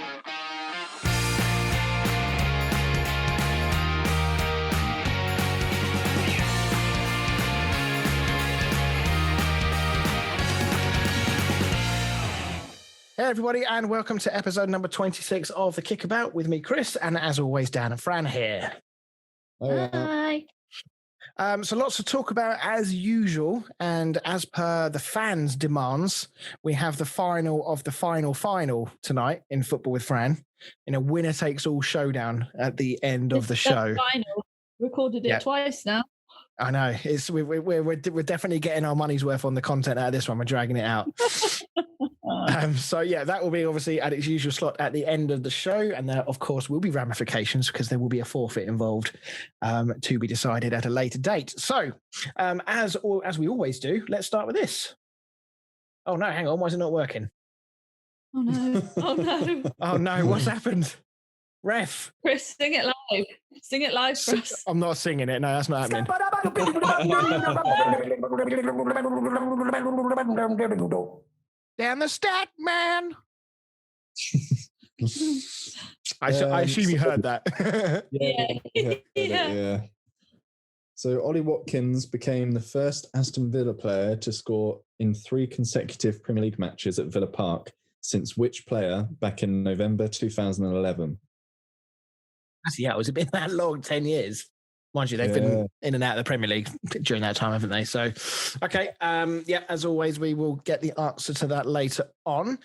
Hey everybody, and welcome to episode number 26 of The Kickabout with me, Chris, and as always, Dan and Fran here. Hi. So lots to talk about as usual, and as per the fans' demands, we have the final of the final tonight in Football with Fran, in a winner-takes-all showdown at the end of the show. Final. Recorded it twice now. I know. We're definitely getting our money's worth on the content out of this one. We're dragging it out. So yeah, that will be obviously at its usual slot at the end of the show, and there of course will be ramifications because there will be a forfeit involved to be decided at a later date. So as we always do, let's start with this. Oh no, hang on, why is it not working? Oh no! Oh no! Oh no! What's happened? Ref, Chris, sing it live. Sing it live for us. I'm not singing it. No, that's not happening. Down the stat, man. I assume you heard that. Yeah. So Ollie Watkins became the first Aston Villa player to score in 3 consecutive Premier League matches at Villa Park since which player back in November 2011? Yeah, it was been that long, 10 years. Mind you, they've been in and out of the Premier League during that time, haven't they? So, okay. As always, we will get the answer to that later on.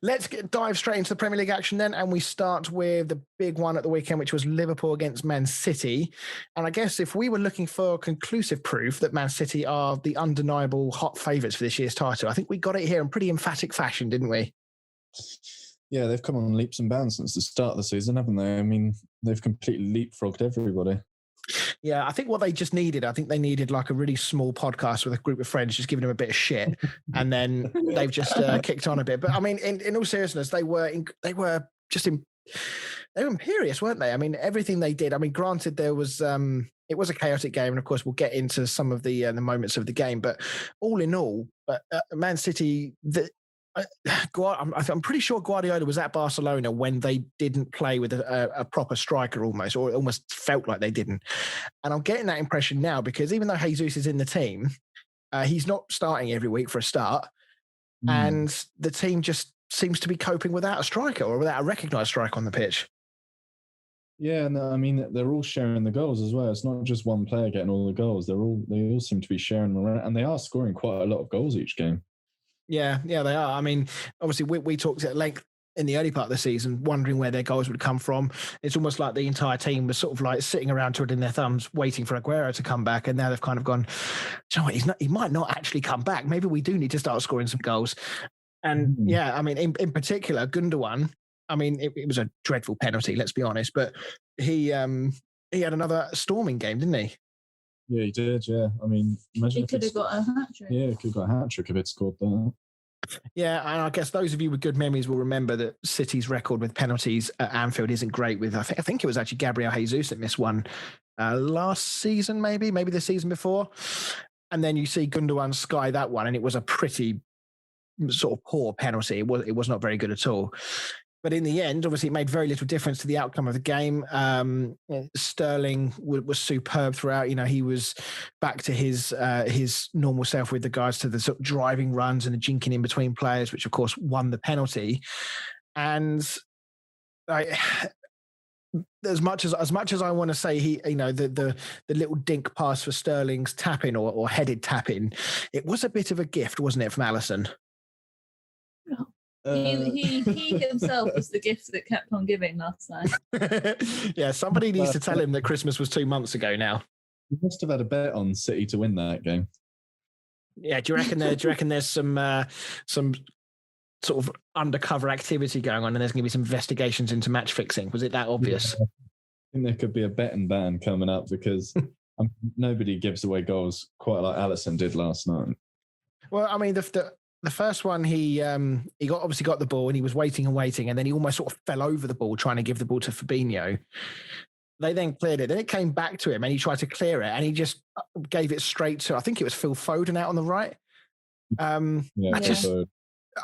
Let's dive straight into the Premier League action then. And we start with the big one at the weekend, which was Liverpool against Man City. And I guess if we were looking for conclusive proof that Man City are the undeniable hot favourites for this year's title, I think we got it here in pretty emphatic fashion, didn't we? Yeah, they've come on leaps and bounds since the start of the season, haven't they? I mean, they've completely leapfrogged everybody. Yeah, I think what they just needed, they needed like a really small podcast with a group of friends just giving them a bit of shit, and then they've just kicked on a bit. But I mean, in all seriousness, they were imperious, weren't they? I mean, everything they did. I mean, granted, there was it was a chaotic game, and of course, we'll get into some of the moments of the game. But all in all, Man City, I'm pretty sure Guardiola was at Barcelona when they didn't play with a proper striker almost, or it almost felt like they didn't. And I'm getting that impression now because even though Jesus is in the team, he's not starting every week for a start. And the team just seems to be coping without a striker or without a recognised striker on the pitch. Yeah, and I mean, they're all sharing the goals as well. It's not just one player getting all the goals. They all seem to be sharing them around, and they are scoring quite a lot of goals each game. Yeah, they are. I mean, obviously, we talked at length in the early part of the season, wondering where their goals would come from. It's almost like the entire team was sort of like sitting around twiddling their thumbs, waiting for Aguero to come back. And now they've kind of gone, do you know what? He might not actually come back. Maybe we do need to start scoring some goals. And yeah, I mean, in particular, Gundogan, I mean, it was a dreadful penalty, let's be honest, but he had another storming game, didn't he? Yeah, he did, yeah. I mean, imagine he could have got a hat-trick. Yeah, he could have got a hat-trick if he'd scored that. Yeah, and I guess those of you with good memories will remember that City's record with penalties at Anfield isn't great. With I think it was actually Gabriel Jesus that missed one last season, maybe the season before. And then you see Gundogan sky that one, and it was a pretty sort of poor penalty. It was not very good at all. But in the end, obviously, it made very little difference to the outcome of the game. Sterling was superb throughout. You know, he was back to his normal self with regards to the sort of driving runs and the jinking in between players, which of course won the penalty. And as much as I want to say the little dink pass for Sterling's tap in or headed tap in, it was a bit of a gift, wasn't it, from Alisson? He himself was the gift that kept on giving last night. Yeah, somebody needs to tell him that Christmas was 2 months ago now. He must have had a bet on City to win that game. Yeah, do you reckon there's some sort of undercover activity going on, and there's going to be some investigations into match fixing? Was it that obvious? Yeah, I think there could be a betting ban coming up because nobody gives away goals quite like Alisson did last night. Well, I mean, the first one, he obviously got the ball and he was waiting, and then he almost sort of fell over the ball trying to give the ball to Fabinho. They then cleared it. Then it came back to him and he tried to clear it and he just gave it straight to, I think it was Phil Foden out on the right.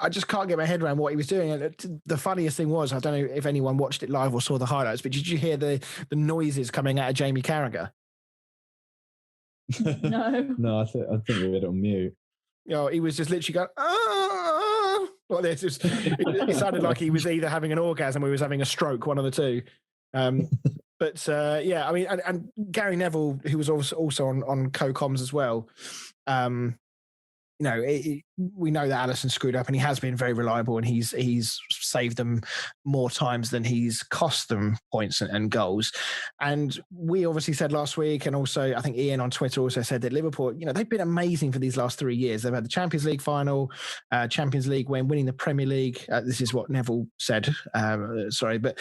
I just can't get my head around what he was doing. And the funniest thing was, I don't know if anyone watched it live or saw the highlights, but did you hear the noises coming out of Jamie Carragher? No. No, I think we had it on mute. You know, he was just literally going, ah, like this. It sounded like he was either having an orgasm or he was having a stroke, one of the two. But yeah, I mean, and Gary Neville, who was also on co-coms as well, you know, we know that Alisson screwed up, and he has been very reliable, and he's saved them more times than he's cost them points and goals. And we obviously said last week, and also I think Ian on Twitter also said that Liverpool, you know, they've been amazing for these last 3 years. They've had the Champions League final, Champions League win, winning the Premier League. This is what Neville said. But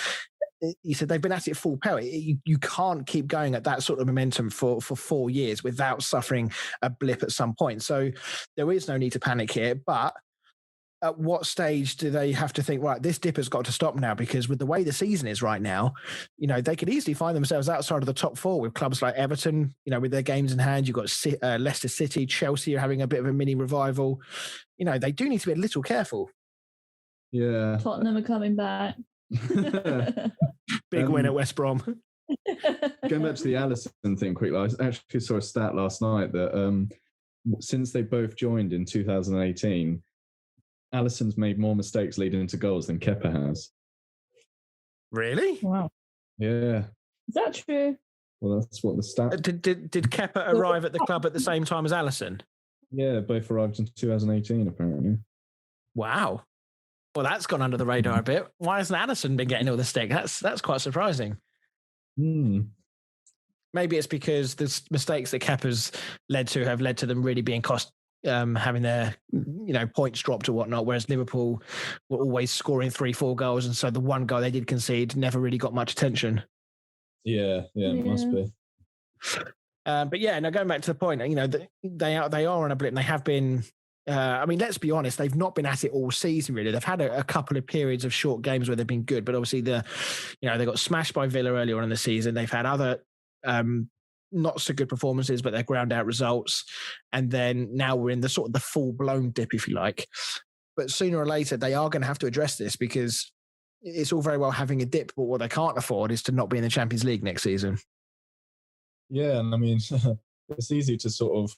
he said they've been at it full power. You can't keep going at that sort of momentum for 4 years without suffering a blip at some point. So there is no need to panic here. But at what stage do they have to think, right, this dip has got to stop now? Because with the way the season is right now, you know, they could easily find themselves outside of the top four with clubs like Everton, you know, with their games in hand. You've got Leicester City, Chelsea are having a bit of a mini revival. You know, they do need to be a little careful. Yeah. Tottenham are coming back. Big win at West Brom. Going back to the Alisson thing quickly, I actually saw a stat last night that since they both joined in 2018, Alisson's made more mistakes leading into goals than Kepa has. Really? Wow. Yeah. Is that true? Well, that's what the stat... Did Kepa arrive at the club at the same time as Alisson? Yeah, both arrived in 2018, apparently. Wow. Well, that's gone under the radar a bit. Why hasn't Alisson been getting all the stick? That's quite surprising. Maybe it's because the mistakes that Kepa's led to have led to them really being having their points dropped or whatnot, whereas Liverpool were always scoring 3-4 goals, and so the one goal they did concede never really got much attention. Yeah, it must be. But yeah, now going back to the point, you know, they are on a blip, and they have been. I mean, let's be honest, they've not been at it all season, really. They've had a couple of periods of short games where they've been good, but obviously they got smashed by Villa earlier on in the season. They've had other not so good performances, but they're ground out results. And then now we're in the sort of the full-blown dip, if you like. But sooner or later, they are going to have to address this, because it's all very well having a dip, but what they can't afford is to not be in the Champions League next season. Yeah, and I mean, it's easy to sort of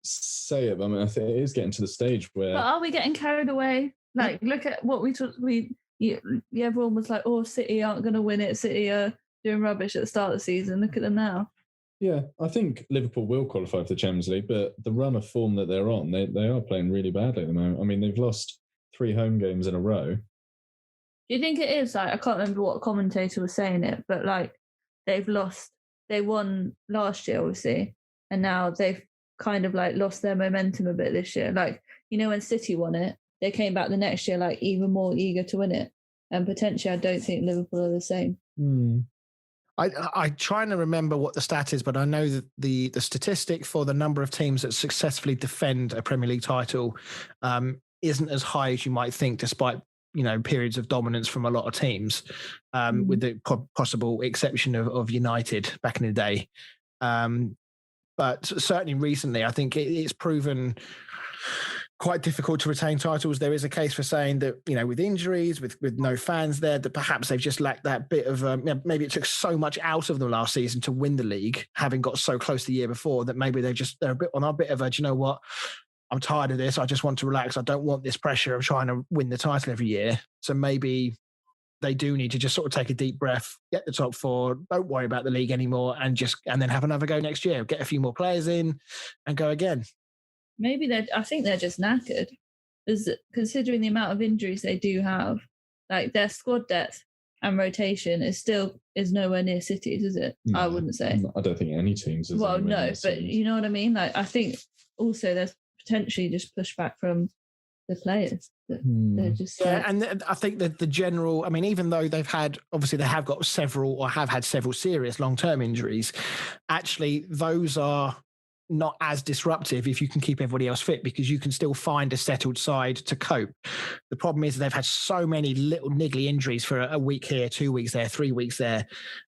say it, but I mean, I think it is getting to the stage where... But are we getting carried away? Like, look at what we talked... everyone was like, oh, City aren't going to win it. City are doing rubbish at the start of the season. Look at them now. Yeah, I think Liverpool will qualify for the Champions League, but the run of form that they're on, they are playing really badly at the moment. I mean, they've lost 3 home games in a row. Do you think it is? Like, I can't remember what commentator was saying it, but like, they won last year, obviously, and now they've kind of like lost their momentum a bit this year. Like, you know, when City won it, they came back the next year like even more eager to win it. And potentially, I don't think Liverpool are the same. I trying to remember what the stat is, but I know that the statistic for the number of teams that successfully defend a Premier League title isn't as high as you might think, despite, you know, periods of dominance from a lot of teams, with the possible exception of United back in the day. But certainly recently, I think it's proven quite difficult to retain titles. There is a case for saying that, you know, with injuries, with no fans there, that perhaps they've just lacked that bit of, maybe it took so much out of them last season to win the league, having got so close the year before, that maybe they're a bit on a bit of a, do you know what? I'm tired of this. I just want to relax. I don't want this pressure of trying to win the title every year. So maybe they do need to just sort of take a deep breath, get the top 4, don't worry about the league anymore, and then have another go next year. Get a few more players in and go again. Maybe I think they're just knackered. Considering the amount of injuries they do have, like their squad depth and rotation is nowhere near City's, is it? No, I wouldn't say. I don't think any teams is. Well, no, but you know what I mean? Like, I think also there's potentially just pushback from the players. They're just and I think that the general, I mean, even though they have got several or have had several serious long-term injuries, actually those are not as disruptive if you can keep everybody else fit, because you can still find a settled side to cope. The problem is they've had so many little niggly injuries for a week here, 2 weeks there, 3 weeks there,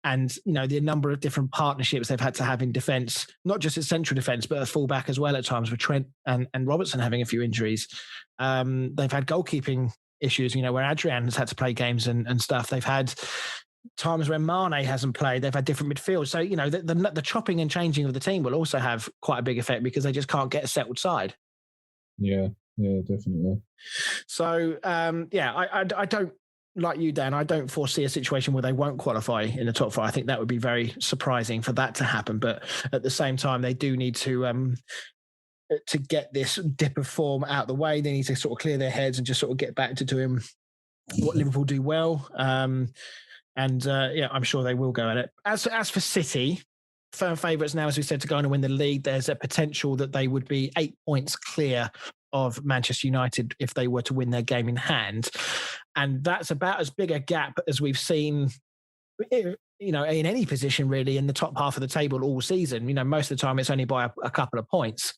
And, the number of different partnerships they've had to have in defence, not just at central defence, but at fullback as well at times with Trent and Robertson having a few injuries. They've had goalkeeping issues, where Adrian has had to play games and stuff. They've had times when Mane hasn't played. They've had different midfield. So, the chopping and changing of the team will also have quite a big effect because they just can't get a settled side. Yeah, definitely. So, I don't, like you, Dan, I don't foresee a situation where they won't qualify in the top 5. I think that would be very surprising for that to happen. But at the same time, they do need to get this dip of form out of the way. They need to sort of clear their heads and just sort of get back to doing what Liverpool do well. I'm sure they will go at it. As for City, firm favourites now, as we said, to go on and win the league. There's a potential that they would be 8 points clear of Manchester United if they were to win their game in hand. And that's about as big a gap as we've seen, in any position really in the top half of the table all season. Most of the time it's only by a couple of points.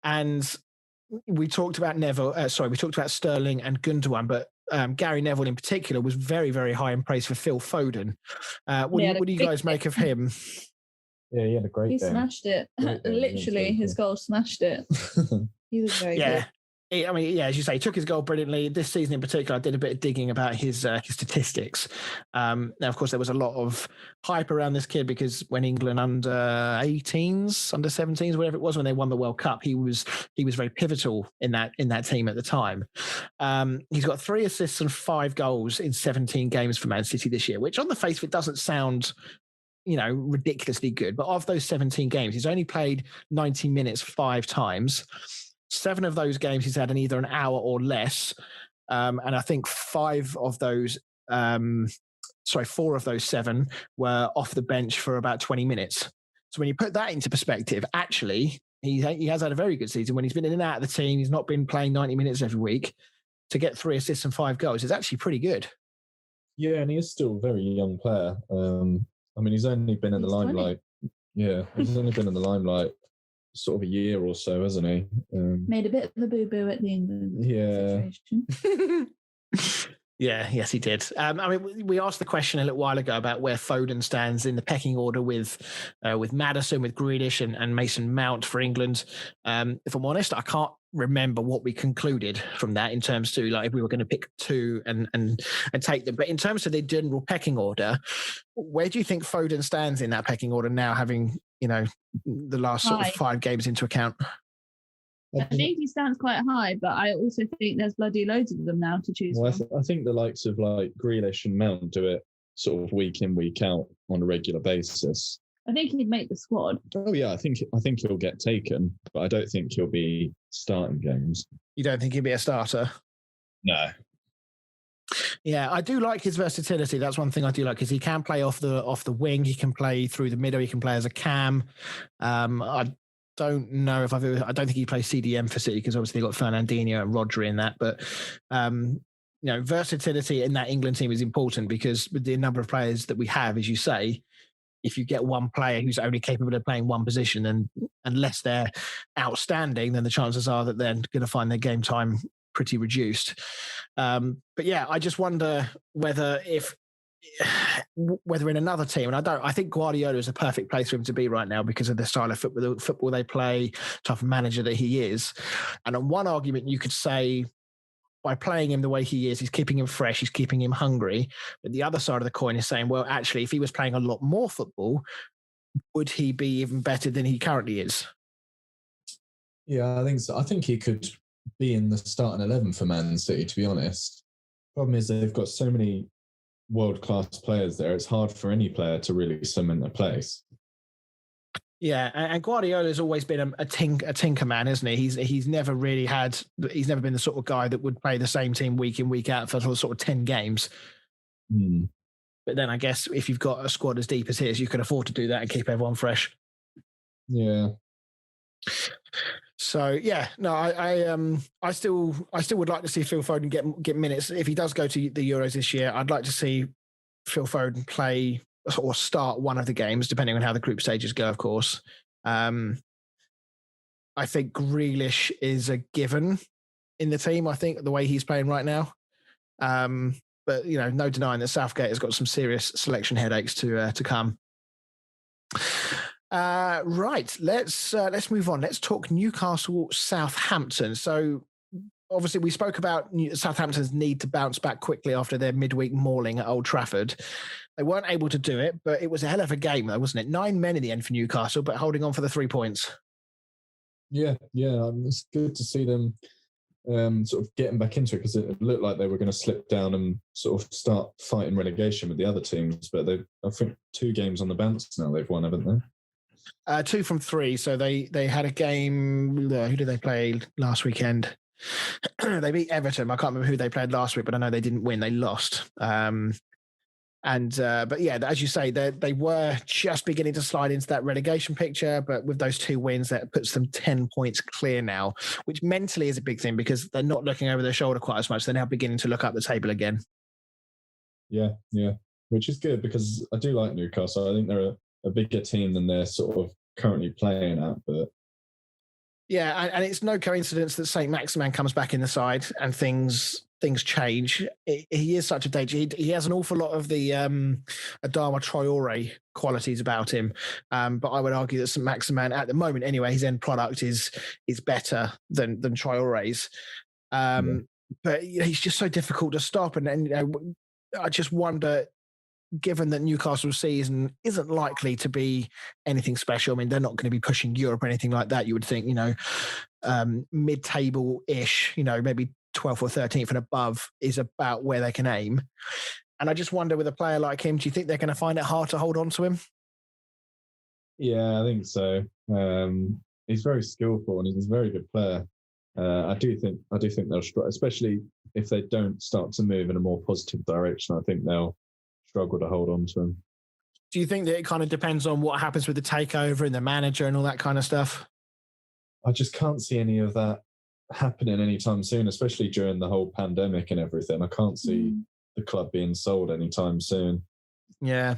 And we talked about Sterling and Gundogan, but Gary Neville in particular was very, very high in praise for Phil Foden. What do you guys make of him? Yeah, he had a great game. He smashed it. Literally, his goal smashed it. He was very good. As you say, he took his goal brilliantly. This season in particular, I did a bit of digging about his statistics. Now, of course, there was a lot of hype around this kid because when England under 18s, under 17s, whatever it was, when they won the World Cup, he was very pivotal in that team at the time. He's got 3 assists and 5 goals in 17 games for Man City this year, which on the face of it doesn't sound ridiculously good. But of those 17 games, he's only played 90 minutes 5 times. 7 of those games he's had in either an hour or less. And I think 4 of those 7 were off the bench for about 20 minutes. So when you put that into perspective, actually, he has had a very good season. When he's been in and out of the team, he's not been playing 90 minutes every week. To get 3 assists and 5 goals is actually pretty good. Yeah, and he is still a very young player. He's only been in the limelight. 20. Yeah, he's only been in the limelight sort of a year or so, hasn't he? Made a bit of a boo-boo at the England situation. Yes, he did. We asked the question a little while ago about where Foden stands in the pecking order with Maddison, with Grealish and Mason Mount for England. If I'm honest, I can't remember what we concluded from that in terms to like if we were going to pick 2 and take them. But in terms of the general pecking order, where do you think Foden stands in that pecking order now, having the last sort of 5 games into account? I think he stands quite high, but I also think there's bloody loads of them now to choose from. I think the likes of like Grealish and Mount do it sort of week in, week out on a regular basis. I think he'd make the squad. Oh yeah, I think he'll get taken, but I don't think he'll be starting games. You don't think he'll be a starter? No. Yeah, I do like his versatility. That's one thing I do like, because he can play off the wing, he can play through the middle, he can play as a cam. I don't know if I don't think he plays CDM for City because obviously they've got Fernandinho and Rodri in that. But versatility in that England team is important because with the number of players that we have, as you say, if you get one player who's only capable of playing one position, and unless they're outstanding, then the chances are that they're going to find their game time pretty reduced. But yeah, I just wonder whether in another team, and I think Guardiola is a perfect place for him to be right now because of the style of football they play, type of manager that he is. And on one argument, you could say by playing him the way he is, he's keeping him fresh, he's keeping him hungry. But the other side of the coin is saying, well, actually, if he was playing a lot more football, would he be even better than he currently is? Yeah, I think so. I think he could be in the starting 11 for Man City, to be honest. Problem is they've got so many world-class players there, it's hard for any player to really cement a place. Yeah, and Guardiola's always been a tinker man, isn't he? He's never been the sort of guy that would play the same team week in, week out for sort of 10 games. Mm. But then I guess if you've got a squad as deep as his, you can afford to do that and keep everyone fresh. Yeah. So yeah, no, I still would like to see Phil Foden get minutes. If he does go to the Euros this year, I'd like to see Phil Foden play or start one of the games, depending on how the group stages go, of course. I think Grealish is a given in the team. I think the way he's playing right now. but no denying that Southgate has got some serious selection headaches to come. Right, let's move on. Let's talk Newcastle Southampton. So obviously we spoke about Southampton's need to bounce back quickly after their midweek mauling at Old Trafford. They weren't able to do it, but it was a hell of a game though, wasn't it? 9 men in the end for Newcastle, but holding on for the 3 points. Yeah. It's good to see them sort of getting back into it, because it looked like they were going to slip down and sort of start fighting relegation with the other teams. But I think 2 games on the bounce now they've won, haven't they? 2 from 3. So they had a game. Who did they play last weekend? They beat Everton. I can't remember who they played last week, but I know they didn't win. They lost. But yeah, as you say, they were just beginning to slide into that relegation picture. But with those 2 wins, that puts them 10 points clear now, which mentally is a big thing because they're not looking over their shoulder quite as much. They're now beginning to look up the table again. Yeah, which is good because I do like Newcastle. I think they're a bigger team than they're sort of currently playing at. But yeah, and it's no coincidence that Saint Maximin comes back in the side and things change. He is such a danger. He has an awful lot of the Adama Traore qualities about him, but I would argue that Saint Maximin, at the moment anyway, his end product is better than Traore's. But he's just so difficult to stop, and I just wonder, given that Newcastle's season isn't likely to be anything special. I mean, they're not going to be pushing Europe or anything like that. You would think, mid-table-ish, maybe 12th or 13th and above is about where they can aim. And I just wonder, with a player like him, do you think they're going to find it hard to hold on to him? Yeah, I think so. He's very skillful and he's a very good player. I do think they'll struggle, especially if they don't start to move in a more positive direction. I think they'll struggle to hold on to him. Do you think that it kind of depends on what happens with the takeover and the manager and all that kind of stuff? I just can't see any of that happening anytime soon, especially during the whole pandemic and everything. I can't see the club being sold anytime soon. Yeah,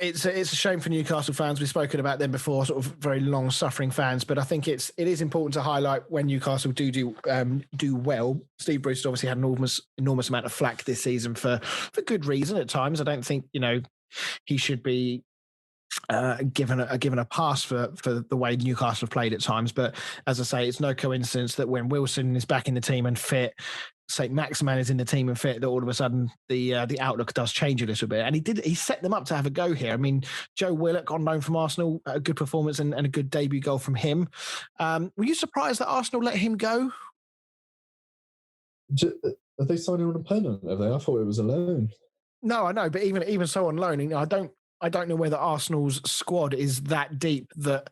it's a shame for Newcastle fans. We've spoken about them before, sort of very long-suffering fans, but I think it is important to highlight when Newcastle do well. Steve Bruce has obviously had an enormous amount of flack this season for good reason at times. I don't think he should be given a pass for the way Newcastle have played at times. But as I say, it's no coincidence that when Wilson is back in the team and fit, Saint Maximin is in the team and fit, that all of a sudden the outlook does change a little bit. And he set them up to have a go here. I mean, Joe Willock on loan from Arsenal, a good performance and a good debut goal from him. Were you surprised that Arsenal let him go? Are they signing on a permanent? Have they? I thought it was a loan. No, I know, but even so on loan, I don't know whether Arsenal's squad is that deep that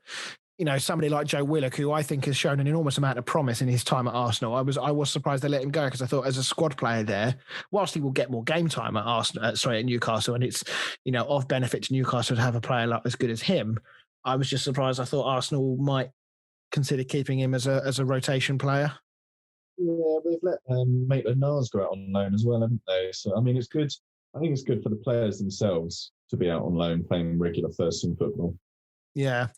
somebody like Joe Willock, who I think has shown an enormous amount of promise in his time at Arsenal. I was surprised they let him go, because I thought as a squad player there, whilst he will get more game time at at Newcastle, and it's of benefit to Newcastle to have a player like as good as him. I was just surprised. I thought Arsenal might consider keeping him as a rotation player. Yeah, they've let Maitland-Niles go out on loan as well, haven't they? So I mean, it's good. I think it's good for the players themselves to be out on loan playing regular first-team football. Yeah.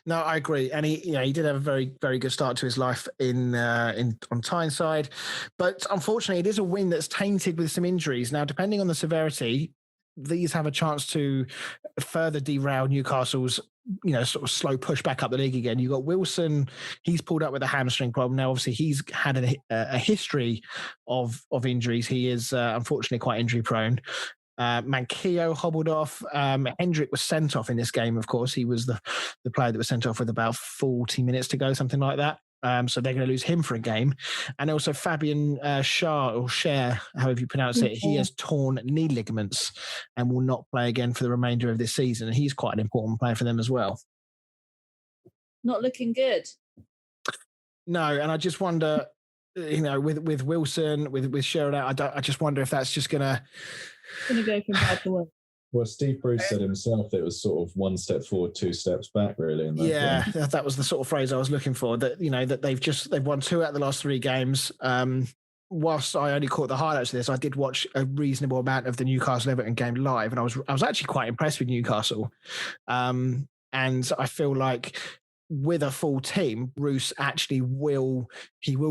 No, I agree, and he did have a very, very good start to his life on Tyneside, but unfortunately, it is a win that's tainted with some injuries. Now, depending on the severity, these have a chance to further derail Newcastle's sort of slow push back up the league again. You got Wilson; he's pulled up with a hamstring problem. Now, obviously, he's had a history of injuries. He is unfortunately quite injury prone. Manquillo hobbled off. Hendrick was sent off in this game, of course. He was the player that was sent off with about 40 minutes to go, something like that. So they're going to lose him for a game. And also Fabian Schär, however you pronounce it, he has torn knee ligaments and will not play again for the remainder of this season. And he's quite an important player for them as well. Not looking good. No, and I just wonder, with Wilson, with Schär, I just wonder if that's just going to go from bad to worse. Well, Steve Bruce said himself it was sort of one step forward, 2 steps back, really. That was the sort of phrase I was looking for. That that they've won 2 out of the last 3 games. Whilst I only caught the highlights of this, I did watch a reasonable amount of the Newcastle Everton game live, and I was actually quite impressed with Newcastle. And I feel like with a full team, Bruce actually will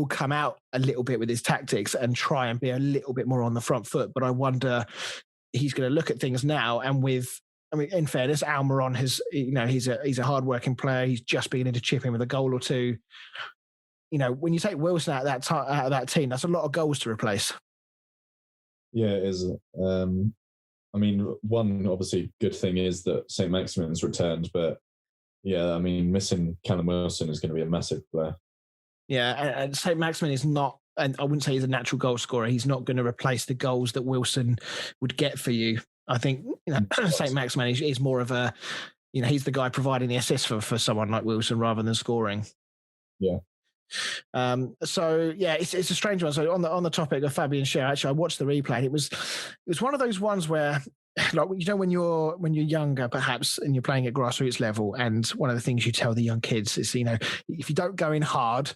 come out a little bit with his tactics and try and be a little bit more on the front foot. But I wonder, he's going to look at things now, and in fairness, Almiron he's a hardworking player. He's just beginning to chip in with a goal or two. When you take Wilson out of that team, that's a lot of goals to replace. Yeah, it is. One obviously good thing is that St. Maximin's returned, but yeah, missing Callum Wilson is going to be a massive player. Yeah, and St. Maximin is not, and I wouldn't say he's a natural goal scorer. He's not going to replace the goals that Wilson would get for you. I think St. Maximin is more of a, he's the guy providing the assist for someone like Wilson rather than scoring. Yeah. So yeah, it's a strange one. So on the topic of Fabian Schär, actually, I watched the replay, and it was one of those ones where, like, when you're younger, perhaps, and you're playing at grassroots level, and one of the things you tell the young kids is, if you don't go in hard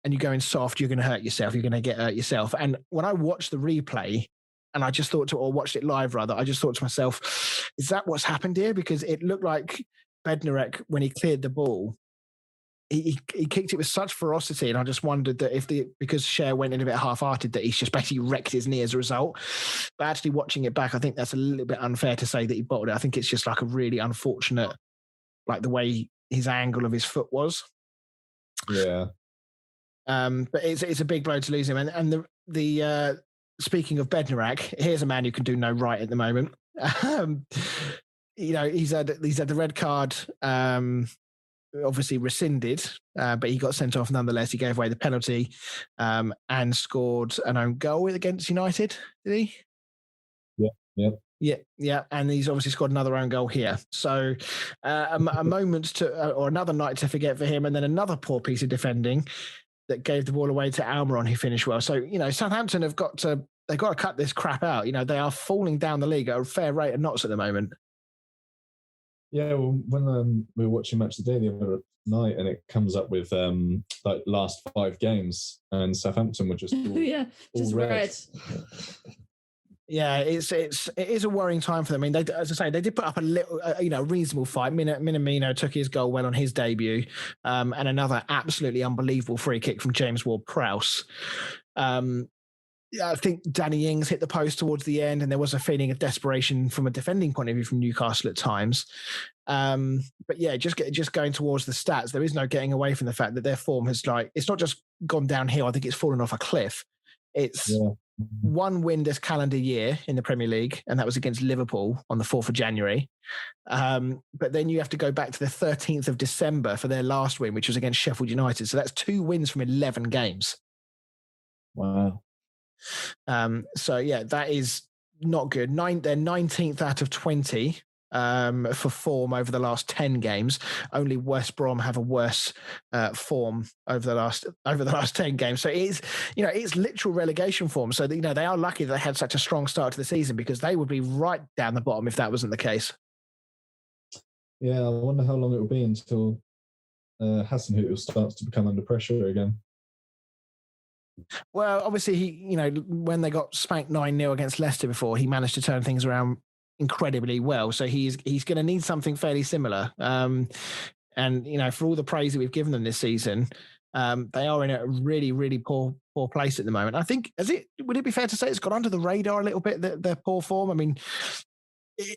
and you go in soft, you're going to hurt yourself. You're going to get hurt yourself. And when I watched the replay, and I just watched it live rather, I just thought to myself, is that what's happened here? Because it looked like Bednarek, when he cleared the ball, he kicked it with such ferocity, and I just wondered that because Schär went in a bit half-hearted, that he's just basically wrecked his knee as a result. But actually watching it back, I think that's a little bit unfair to say that he bottled it. I think it's just like a really unfortunate, like the way his angle of his foot was. Yeah. But it's a big blow to lose him. And the speaking of Bednarek, here's a man who can do no right at the moment. He's had the red card. Obviously rescinded, but he got sent off nonetheless. He gave away the penalty and scored an own goal against United, did he? Yeah. And he's obviously scored another own goal here. So a moment or another night to forget for him, and then another poor piece of defending that gave the ball away to Almiron, who finished well. So, Southampton they've got to cut this crap out. They are falling down the league at a fair rate of knots at the moment. Yeah, well, when we were watching Match of the Day the other night, and it comes up with last 5 games, and Southampton were just all red. Yeah, it is a worrying time for them. As I say, they did put up a little, reasonable fight. Minamino took his goal well on his debut, and another absolutely unbelievable free kick from James Ward-Prowse. I think Danny Ings hit the post towards the end, and there was a feeling of desperation from a defending point of view from Newcastle at times. But yeah, just going towards the stats, there is no getting away from the fact that their form has it's not just gone downhill. I think it's fallen off a cliff. It's one win this calendar year in the Premier League, and that was against Liverpool on the 4th of January. But then you have to go back to the 13th of December for their last win, which was against Sheffield United. So that's 2 wins from 11 games. Wow. So yeah, that is not good. They're 19th out of 20 for form over the last 10 games. Only West Brom have a worse form over the last 10 games. So it's literal relegation form. So they are lucky that they had such a strong start to the season, because they would be right down the bottom if that wasn't the case. Yeah, I wonder how long it will be until Hasenhüttl starts to become under pressure again. Well, obviously, he, when they got spanked 9-0 against Leicester before, he managed to turn things around incredibly well. So he's going to need something fairly similar. And, for all the praise that we've given them this season, they are in a really, really poor place at the moment. I think, would it be fair to say it's gone under the radar a little bit, their poor form?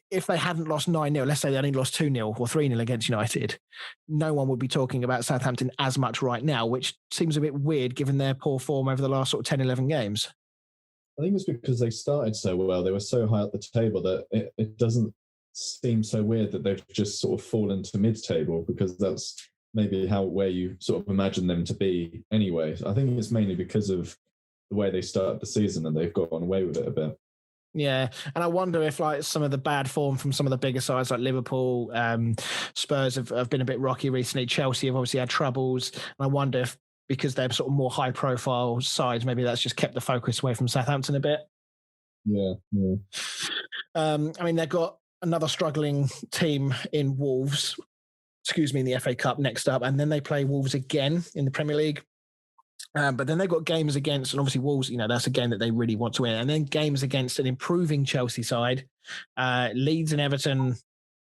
If they hadn't lost 9-0, let's say they only lost 2-0 or 3-0 against United, no one would be talking about Southampton as much right now, which seems a bit weird given their poor form over the last sort of 10, 11 games. I think it's because they started so well. They were so high up the table that it doesn't seem so weird that they've just sort of fallen to mid-table, because that's maybe where you sort of imagine them to be anyway. I think it's mainly because of the way they started the season, and they've gone away with it a bit. Yeah, and I wonder if some of the bad form from some of the bigger sides like Liverpool, Spurs have been a bit rocky recently. Chelsea have obviously had troubles, and I wonder if, because they're sort of more high-profile sides, maybe that's just kept the focus away from Southampton a bit. Yeah. They've got another struggling team in Wolves, in the FA Cup next up, and then they play Wolves again in the Premier League. But then they've got games against, and obviously Wolves, that's a game that they really want to win. And then games against an improving Chelsea side, Leeds and Everton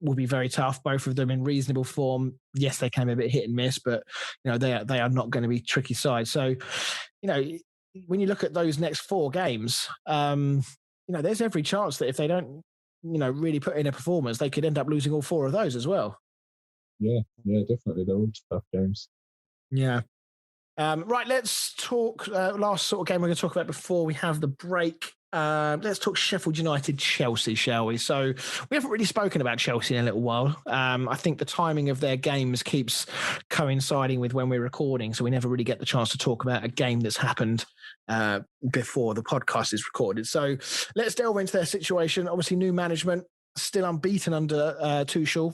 will be very tough. Both of them in reasonable form. Yes, they can be a bit hit and miss, but they are not going to be tricky sides. So, when you look at those next 4 games, there's every chance that if they don't, really put in a performance, they could end up losing all 4 of those as well. Yeah, definitely. They're all tough games. Yeah. Right, let's talk last sort of game we're going to talk about before we have the break. Let's talk Sheffield United Chelsea, shall we? So we haven't really spoken about Chelsea in a little while. I think the timing of their games keeps coinciding with when we're recording, so we never really get the chance to talk about a game that's happened before the podcast is recorded. So let's delve into their situation. Obviously, new management, still unbeaten under Tuchel.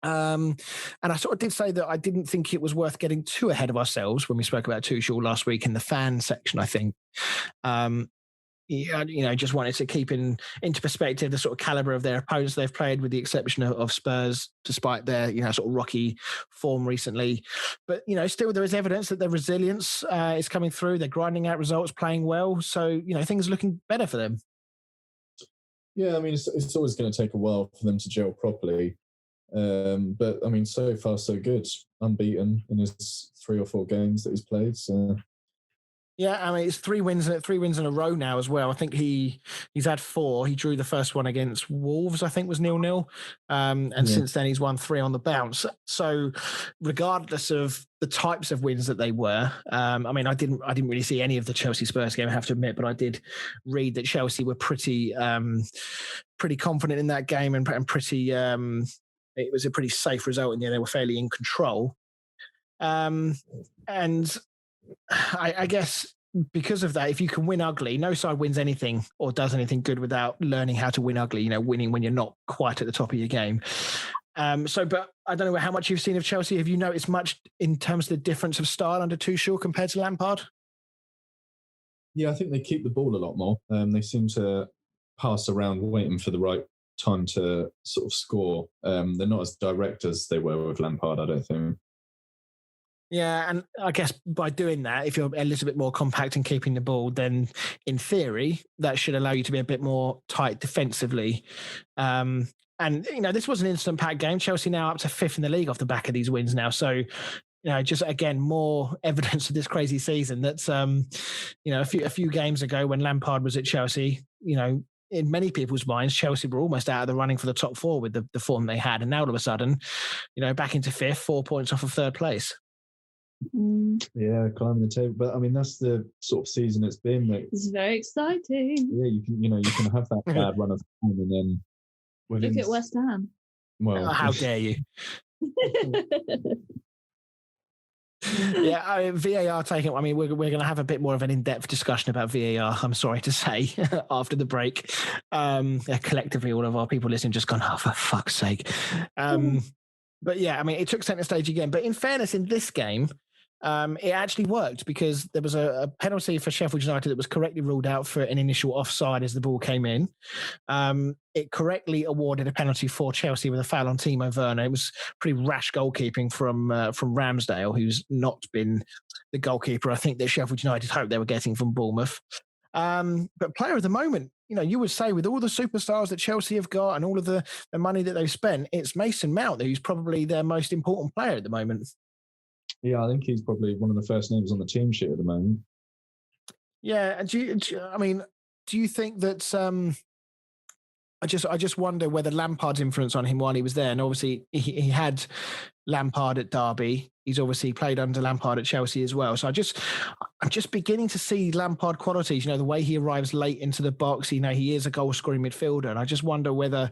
And I sort of did say that I didn't think it was worth getting too ahead of ourselves when we spoke about Tuchel last week in the fan section, I think. Just wanted to keep into perspective the sort of caliber of their opponents they've played, with the exception of Spurs, despite their, sort of rocky form recently. But, still there is evidence that their resilience is coming through. They're grinding out results, playing well. So, things are looking better for them. Yeah, I mean, it's always going to take a while for them to gel properly. But I mean, so far so good. Unbeaten in his 3 or 4 games that he's played. So yeah, I mean, it's 3 wins in a row now as well. I think he's had 4. He drew the first one against Wolves, I think was 0-0. And since then he's won 3 on the bounce. So regardless of the types of wins that they were, I mean, I didn't really see any of the Chelsea Spurs game, I have to admit, but I did read that Chelsea were pretty confident in that game and pretty, it was a pretty safe result in the end. They were fairly in control. And I guess because of that, if you can win ugly, no side wins anything or does anything good without learning how to win ugly, winning when you're not quite at the top of your game. But I don't know how much you've seen of Chelsea. Have you noticed much in terms of the difference of style under Tuchel compared to Lampard? Yeah, I think they keep the ball a lot more. They seem to pass around waiting for the right time to sort of score. They're not as direct as they were with Lampard, I don't think. Yeah, and I guess by doing that, if you're a little bit more compact and keeping the ball, then in theory, that should allow you to be a bit more tight defensively. And, this was an instant pack game. Chelsea now up to 5th in the league off the back of these wins now. So, just again, more evidence of this crazy season that's, a few games ago when Lampard was at Chelsea, in many people's minds, Chelsea were almost out of the running for the top 4 with the form they had. And now all of a sudden, back into 5th, 4 points off of 3rd place. Yeah, climbing the table. But I mean, that's the sort of season it's been. It's very exciting. Yeah, you can have that bad run of form and then look at West Ham. Well, how dare you? Yeah, VAR taking. I mean, we're going to have a bit more of an in-depth discussion about VAR. I'm sorry to say, after the break. Collectively, all of our people listening just gone, oh, for fuck's sake. But yeah, I mean, it took centre stage again. But in fairness, in this game, it actually worked because there was a penalty for Sheffield United that was correctly ruled out for an initial offside as the ball came in. It correctly awarded a penalty for Chelsea with a foul on Timo Werner. It was pretty rash goalkeeping from Ramsdale, who's not been the goalkeeper I think that Sheffield United hoped they were getting from Bournemouth. But player of the moment, you would say with all the superstars that Chelsea have got and all of the money that they've spent, it's Mason Mount who's probably their most important player at the moment. Yeah, I think he's probably one of the first names on the team sheet at the moment. Yeah, and do you think that? I just wonder whether Lampard's influence on him while he was there, and obviously he had Lampard at Derby. He's obviously played under Lampard at Chelsea as well. So I'm just beginning to see Lampard qualities. The way he arrives late into the box. He is a goal-scoring midfielder, and I just wonder whether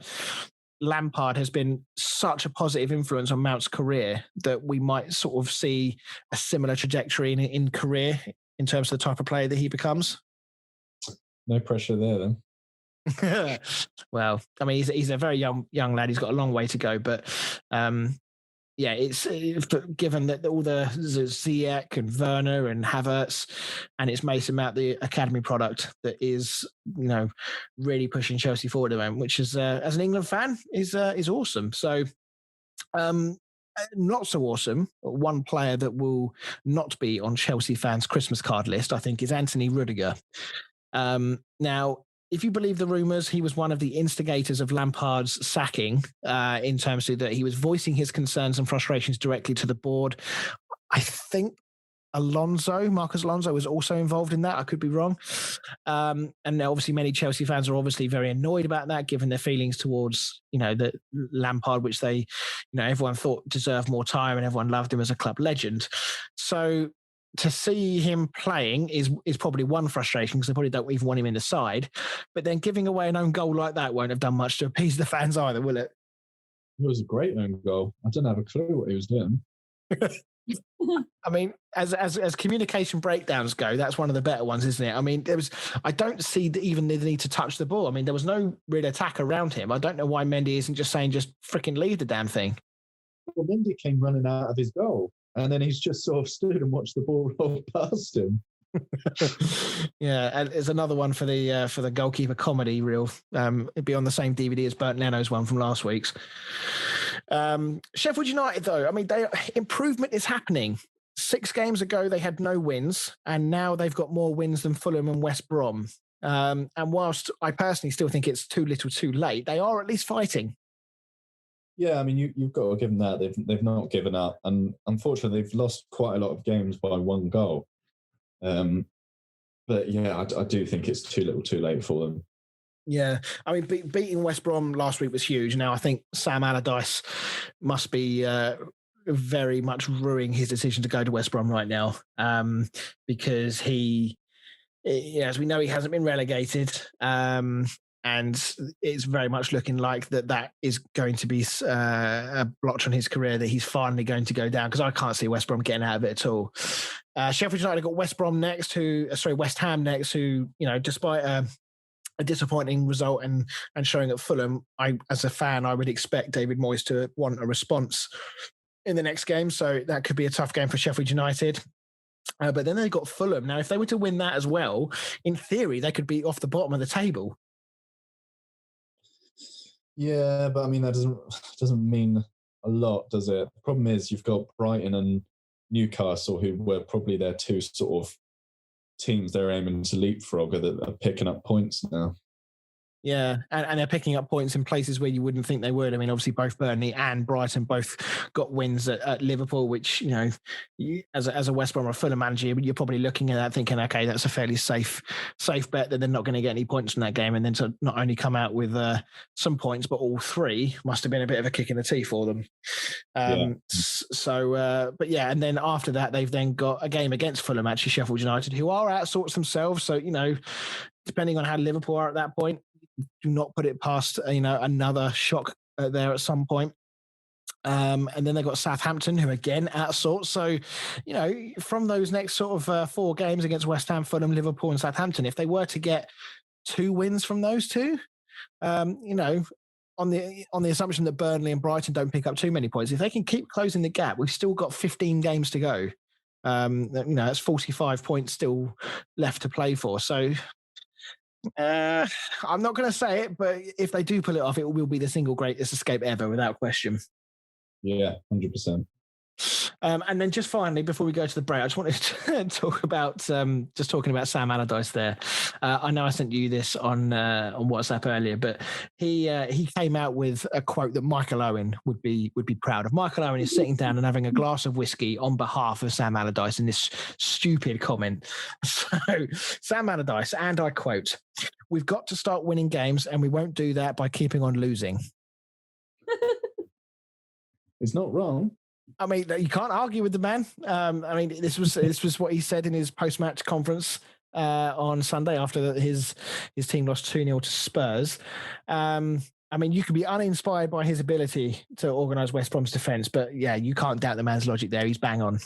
Lampard has been such a positive influence on Mount's career that we might sort of see a similar trajectory in career in terms of the type of player that he becomes. No pressure there, then. Well, I mean, he's a very young lad. He's got a long way to go, but yeah, it's given that all the Ziyech and Werner and Havertz and it's Mason Mount, the academy product that is, really pushing Chelsea forward at the moment, which is, as an England fan, is awesome. So, not so awesome. One player that will not be on Chelsea fans' Christmas card list, I think, is Anthony Rudiger. Now, if you believe the rumours, he was one of the instigators of Lampard's sacking in terms of that he was voicing his concerns and frustrations directly to the board. I think Marcus Alonso was also involved in that. I could be wrong. And obviously many Chelsea fans are obviously very annoyed about that, given their feelings towards, the Lampard, which they, everyone thought deserved more time and everyone loved him as a club legend. So to see him playing is probably one frustration because they probably don't even want him in the side. But then giving away an own goal like that won't have done much to appease the fans either, will it? It was a great own goal. I didn't have a clue what he was doing. I mean, as communication breakdowns go, that's one of the better ones, isn't it? I mean, I don't see even the need to touch the ball. I mean, there was no real attack around him. I don't know why Mendy isn't just saying, just freaking leave the damn thing. Well, Mendy came running out of his goal, and then he's just sort of stood and watched the ball roll past him. Yeah, and there's another one for the goalkeeper comedy reel. It'd be on the same DVD as Bert Leno's one from last week's. Sheffield United, though, I mean, improvement is happening. 6 games ago, they had no wins, and now they've got more wins than Fulham and West Brom. And whilst I personally still think it's too little too late, they are at least fighting. Yeah, I mean, you've got to give them that. They've not given up. And unfortunately, they've lost quite a lot of games by 1 goal. But yeah, I do think it's too little too late for them. Yeah, I mean, beating West Brom last week was huge. Now, I think Sam Allardyce must be very much ruining his decision to go to West Brom right now because he, as we know, he hasn't been relegated. And it's very much looking like that is going to be a blotch on his career, that he's finally going to go down, because I can't see West Brom getting out of it at all. Sheffield United got West Ham next, who, despite a disappointing result and showing at Fulham, as a fan, I would expect David Moyes to want a response in the next game. So that could be a tough game for Sheffield United. But then they got Fulham. Now, if they were to win that as well, in theory, they could be off the bottom of the table. Yeah, but I mean, that doesn't mean a lot, does it? The problem is you've got Brighton and Newcastle, who were probably their 2 sort of teams they're aiming to leapfrog, that are picking up points now. Yeah, and they're picking up points in places where you wouldn't think they would. I mean, obviously, both Burnley and Brighton both got wins at Liverpool, which, as a West Brom or Fulham manager, you're probably looking at that thinking, okay, that's a fairly safe bet that they're not going to get any points from that game. And then to not only come out with some points, but all 3 must have been a bit of a kick in the teeth for them. But yeah, and then after that, they've then got a game against Fulham, actually, Sheffield United, who are out sorts themselves. So, depending on how Liverpool are at that point, do not put it past, another shock there at some point. And then they've got Southampton, who again out sorts. So, from those next sort of 4 games against West Ham, Fulham, Liverpool, and Southampton, if they were to get 2 wins from those 2, on the assumption that Burnley and Brighton don't pick up too many points, if they can keep closing the gap, we've still got 15 games to go. That's 45 points still left to play for. So, I'm not going to say it, but if they do pull it off, it will be the single greatest escape ever, without question. Yeah, 100%. And then just finally, before we go to the break, I just wanted to talk about talking about Sam Allardyce there. I know I sent you this on WhatsApp earlier, but he came out with a quote that Michael Owen would be proud of. Michael Owen is sitting down and having a glass of whiskey on behalf of Sam Allardyce in this stupid comment. So Sam Allardyce, and I quote, "We've got to start winning games, and we won't do that by keeping on losing." It's not wrong. I mean, you can't argue with the man. I mean, this was what he said in his post-match conference on Sunday after his team lost 2-0 to Spurs. I mean, you could be uninspired by his ability to organise West Brom's defence, but yeah, you can't doubt the man's logic there. He's bang on.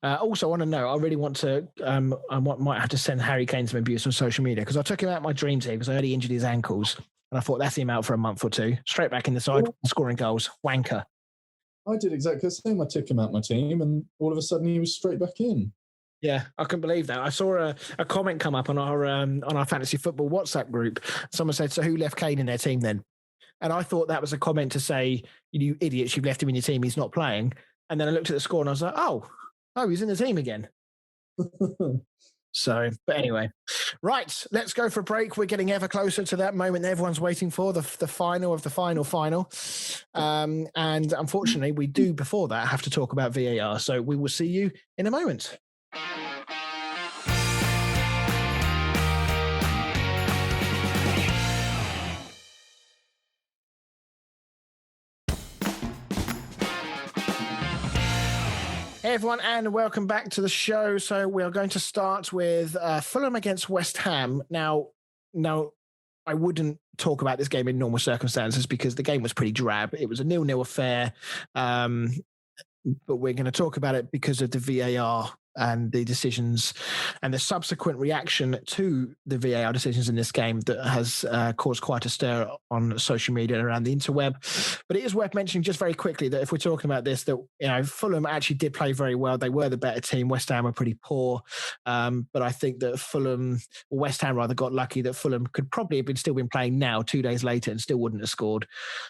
Also, I want to know, I really want to, might have to send Harry Kane some abuse on social media, because I took him out of my dream team because I heard he injured his ankles. And I thought, that's him out for a month or 2. Straight back in the side, scoring goals. Wanker. I did exactly the same. I took him out my team, and all of a sudden he was straight back in. Yeah, I couldn't believe that. I saw a comment come up on our fantasy football WhatsApp group. Someone said, "So who left Kane in their team then?" And I thought that was a comment to say, "You idiots, you've left him in your team. He's not playing." And then I looked at the score and I was like, "Oh, he's in the team again." So, but anyway, right, let's go for a break. We're getting ever closer to that moment that everyone's waiting for, the final of the final. And unfortunately, we do before that have to talk about VAR. So we will see you in a moment. Hey everyone, and welcome back to the show. So we are going to start with Fulham against West Ham. Now, I wouldn't talk about this game in normal circumstances because the game was pretty drab. It was a 0-0 affair, but we're going to talk about it because of the VAR and the decisions and the subsequent reaction to the VAR decisions in this game that has caused quite a stir on social media and around the interweb. But it is worth mentioning just very quickly that if we're talking about this, that Fulham actually did play very well. They were the better team. West Ham were pretty poor. But I think that West Ham rather got lucky that Fulham could probably have still been playing now 2 days later and still wouldn't have scored.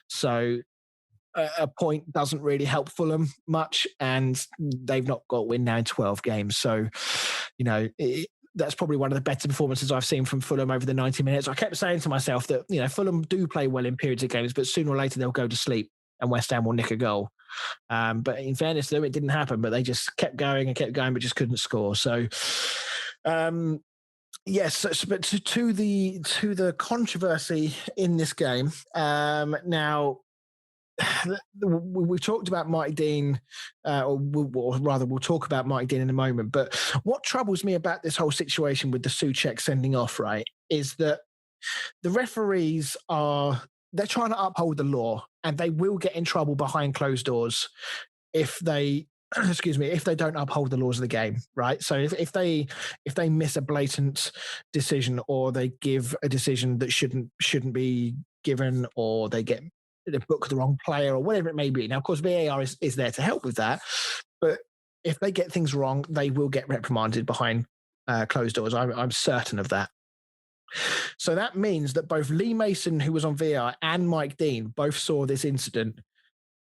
So a point doesn't really help Fulham much, and they've not got a win now in 12 games. So, that's probably one of the better performances I've seen from Fulham over the 90 minutes. I kept saying to myself that, Fulham do play well in periods of games, but sooner or later they'll go to sleep and West Ham will nick a goal. But in fairness to them, it didn't happen, but they just kept going, but just couldn't score. So, yes, but to the controversy in this game, now, we've talked about Mike Dean, or rather we'll talk about Mike Dean in a moment, but what troubles me about this whole situation with the Souček sending off, right, is that the referees they're trying to uphold the law, and they will get in trouble behind closed doors if they if they don't uphold the laws of the game, right? So if they miss a blatant decision, or they give a decision that shouldn't be given, or they book the wrong player, or whatever it may be. Now, of course, VAR is there to help with that, but if they get things wrong, they will get reprimanded behind closed doors. I'm certain of that. So that means that both Lee Mason, who was on VAR, and Mike Dean both saw this incident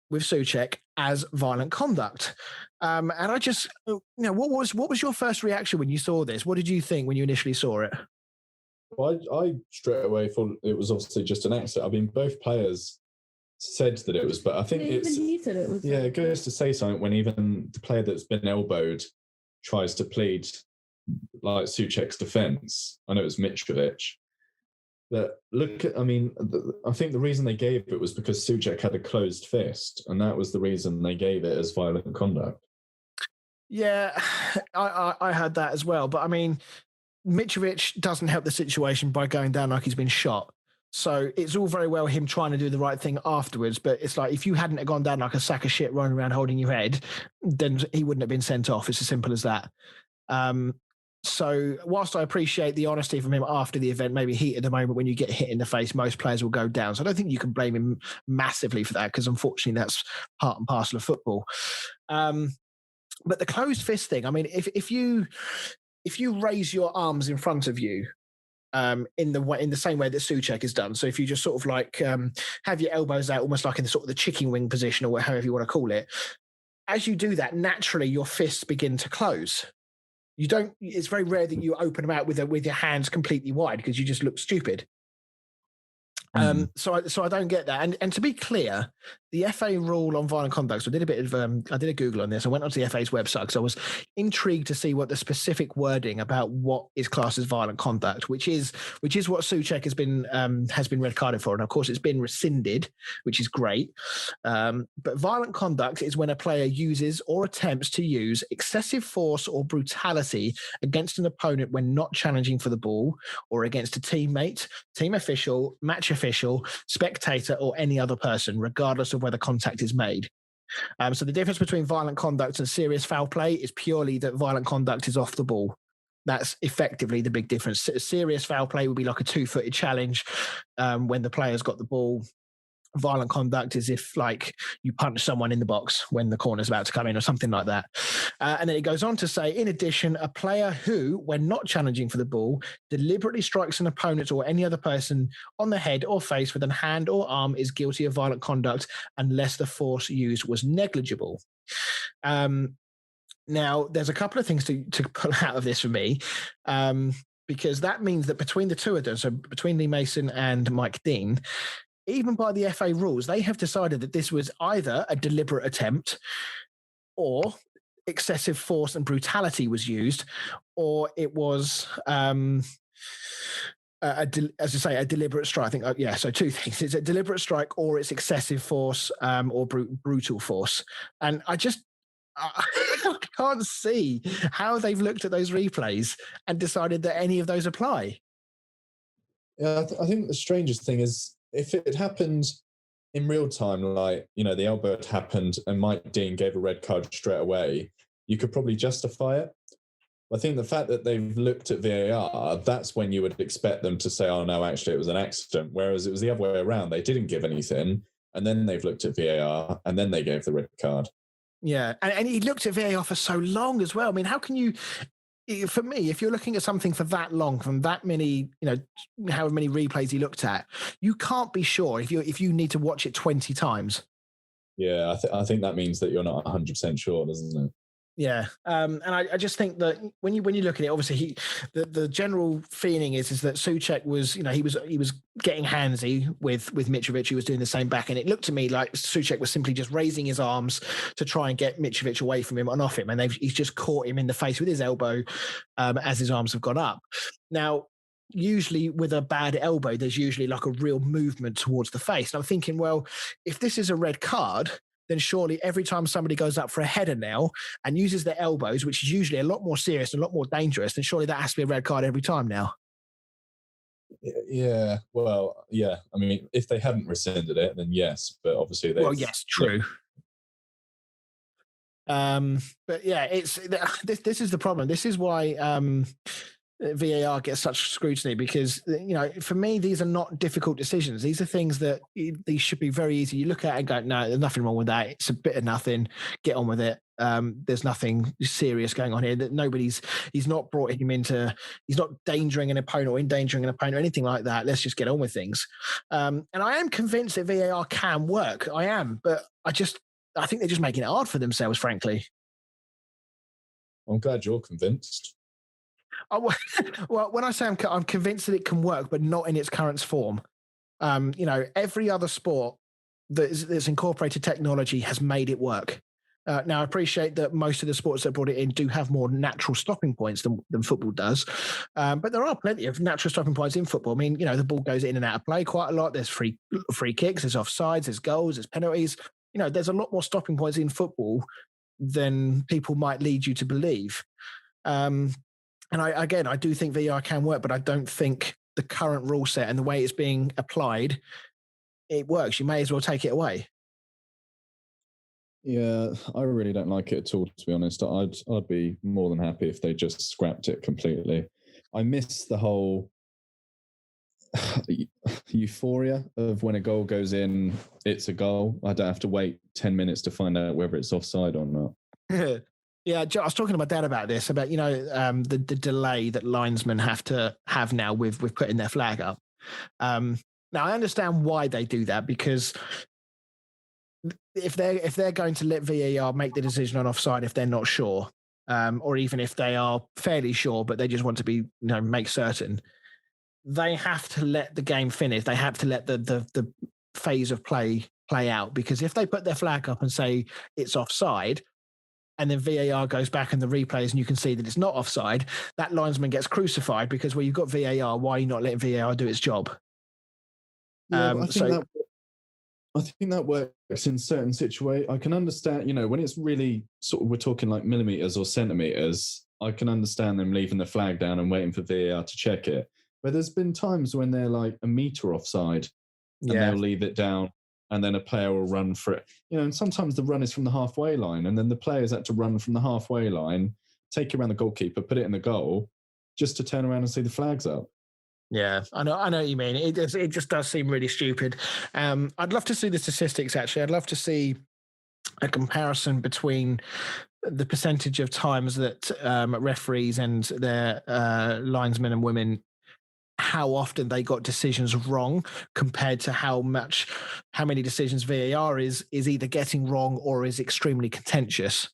with Souček as violent conduct. And I just, what was your first reaction when you saw this? What did you think when you initially saw it? Well, I straight away thought it was obviously just an accident. I mean, both players said that it was, but I think even he said it was. Yeah, it goes to say something when even the player that's been elbowed tries to plead like Souček's defence. I know it was Mitrovic. But I think the reason they gave it was because Souček had a closed fist, and that was the reason they gave it as violent conduct. Yeah, I heard that as well. But I mean, Mitrovic doesn't help the situation by going down like he's been shot. So it's all very well him trying to do the right thing afterwards, but it's like if you hadn't have gone down like a sack of shit running around holding your head, then he wouldn't have been sent off. It's as simple as that. So whilst I appreciate the honesty from him after the event, maybe heat at the moment when you get hit in the face, most players will go down. So I don't think you can blame him massively for that, because unfortunately that's part and parcel of football. But the closed fist thing, I mean, if you raise your arms in front of you, in the same way that Souček has done. So if you just sort of like have your elbows out, almost like in the sort of the chicken wing position, or however you want to call it, as you do that, naturally your fists begin to close. It's very rare that you open them out with your hands completely wide, because you just look stupid. So I don't get that. And to be clear, the FA rule on violent conduct, so I did a Google on this. I went onto the FA's website because I was intrigued to see what the specific wording about what is classed as violent conduct, which is what Souček has been red carded for. And of course it's been rescinded, which is great. But violent conduct is when a player uses or attempts to use excessive force or brutality against an opponent when not challenging for the ball, or against a teammate, team official, match official, spectator, or any other person, regardless of whether contact is made. So the difference between violent conduct and serious foul play is purely that violent conduct is off the ball. That's effectively the big difference. Serious foul play would be like a 2-footed challenge when the player's got the ball. Violent conduct is if like you punch someone in the box when the corner's about to come in, or something like that. And then it goes on to say, in addition, a player who, when not challenging for the ball, deliberately strikes an opponent or any other person on the head or face with a hand or arm is guilty of violent conduct unless the force used was negligible. Now, there's a couple of things to pull out of this for me, because that means that between the two of them, so between Lee Mason and Mike Dean, even by the FA rules, they have decided that this was either a deliberate attempt or excessive force and brutality was used, or it was, as I say, a deliberate strike. I think, so two things. It's a deliberate strike or it's excessive force or brutal force. And I can't see how they've looked at those replays and decided that any of those apply. Yeah, I think the strangest thing is if it happened in real time, like, the elbow had happened and Mike Dean gave a red card straight away, you could probably justify it. I think the fact that they've looked at VAR, that's when you would expect them to say, oh, no, actually, it was an accident. Whereas it was the other way around. They didn't give anything, and then they've looked at VAR, and then they gave the red card. Yeah, and he looked at VAR for so long as well. I mean, how can you... For me, if you're looking at something for that long, from that many, however many replays he looked at, you can't be sure if you need to watch it 20 times. Yeah, I think that means that you're not 100% sure, doesn't it? Yeah, and I just think that when you look at it, obviously the general feeling is that Souček was, he was getting handsy with Mitrovic, who was doing the same back, and it looked to me like Souček was simply just raising his arms to try and get Mitrovic away from him and off him, and he's just caught him in the face with his elbow as his arms have gone up. Now, usually with a bad elbow, there's usually like a real movement towards the face, and I'm thinking, well, if this is a red card, then surely every time somebody goes up for a header now and uses their elbows, which is usually a lot more serious and a lot more dangerous, then surely that has to be a red card every time now. Yeah, well, yeah. I mean, if they hadn't rescinded it, then yes, but obviously they... Well, yes, true. But yeah, this is the problem. This is why VAR gets such scrutiny, because for me, these are not difficult decisions. These are things that these should be very easy. You look at it and go, no, there's nothing wrong with that. It's a bit of nothing. Get on with it. There's nothing serious going on here. That he's not brought him into, he's not endangering an opponent or anything like that. Let's just get on with things. And I am convinced that VAR can work. I am, but I think they're just making it hard for themselves, frankly. I'm glad you're convinced. Well, when I say I'm convinced that it can work, but not in its current form. Every other sport that's incorporated technology has made it work. Now, I appreciate that most of the sports that brought it in do have more natural stopping points than football does. But there are plenty of natural stopping points in football. I mean, the ball goes in and out of play quite a lot. There's free kicks, there's offsides, there's goals, there's penalties. There's a lot more stopping points in football than people might lead you to believe. And I do think VAR can work, but I don't think the current rule set and the way it's being applied, it works. You may as well take it away. Yeah, I really don't like it at all, to be honest. I'd be more than happy if they just scrapped it completely. I miss the whole euphoria of when a goal goes in, it's a goal. I don't have to wait 10 minutes to find out whether it's offside or not. Yeah, I was talking to my dad about this, about, the delay that linesmen have to have now with putting their flag up. Now, I understand why they do that, because if they're going to let VAR make the decision on offside if they're not sure, or even if they are fairly sure, but they just want to be, make certain, they have to let the game finish. They have to let the phase of play out, because if they put their flag up and say it's offside, and then VAR goes back and the replays and you can see that it's not offside, that linesman gets crucified, because, well, you've got VAR, why are you not letting VAR do its job? Yeah, I think that works in certain situations. I can understand, when it's really sort of, we're talking like millimeters or centimeters, I can understand them leaving the flag down and waiting for VAR to check it. But there's been times when they're like a meter offside and they'll leave it down, and then a player will run for it. And sometimes the run is from the halfway line, and then the players had to run from the halfway line, take it around the goalkeeper, put it in the goal, just to turn around and see the flags up. Yeah, I know what you mean. It just does seem really stupid. I'd love to see the statistics, actually. I'd love to see a comparison between the percentage of times that referees and their linesmen and women, how often they got decisions wrong compared to how many decisions VAR is either getting wrong or is extremely contentious.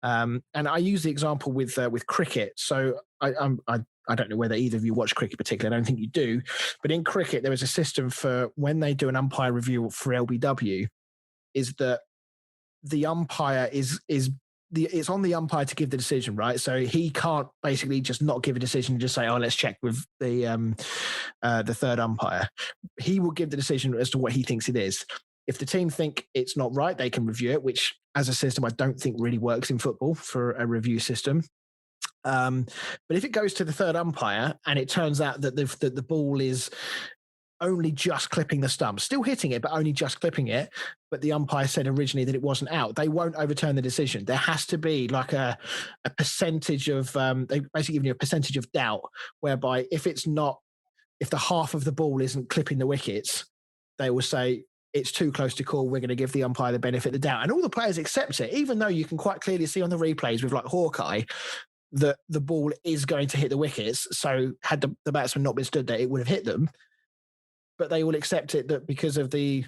And I use the example with cricket. So I don't know whether either of you watch cricket particularly. I don't think you do. But in cricket, there is a system for when they do an umpire review for LBW, is that the umpire it's on the umpire to give the decision, right? So he can't basically just not give a decision and just say, "Oh, let's check with the third umpire." He will give the decision as to what he thinks it is. If the team think it's not right, they can review it, which as a system I don't think really works in football for a review system. But if it goes to the third umpire and it turns out that the ball is only just clipping the stump, still hitting it, but only just clipping it, but the umpire said originally that it wasn't out, they won't overturn the decision. There has to be like a percentage of, they basically give you a percentage of doubt, whereby if the half of the ball isn't clipping the wickets, they will say, it's too close to call, we're going to give the umpire the benefit of the doubt. And all the players accept it, even though you can quite clearly see on the replays with like Hawkeye that the ball is going to hit the wickets. So had the batsman not been stood there, it would have hit them. But they will accept it that because of the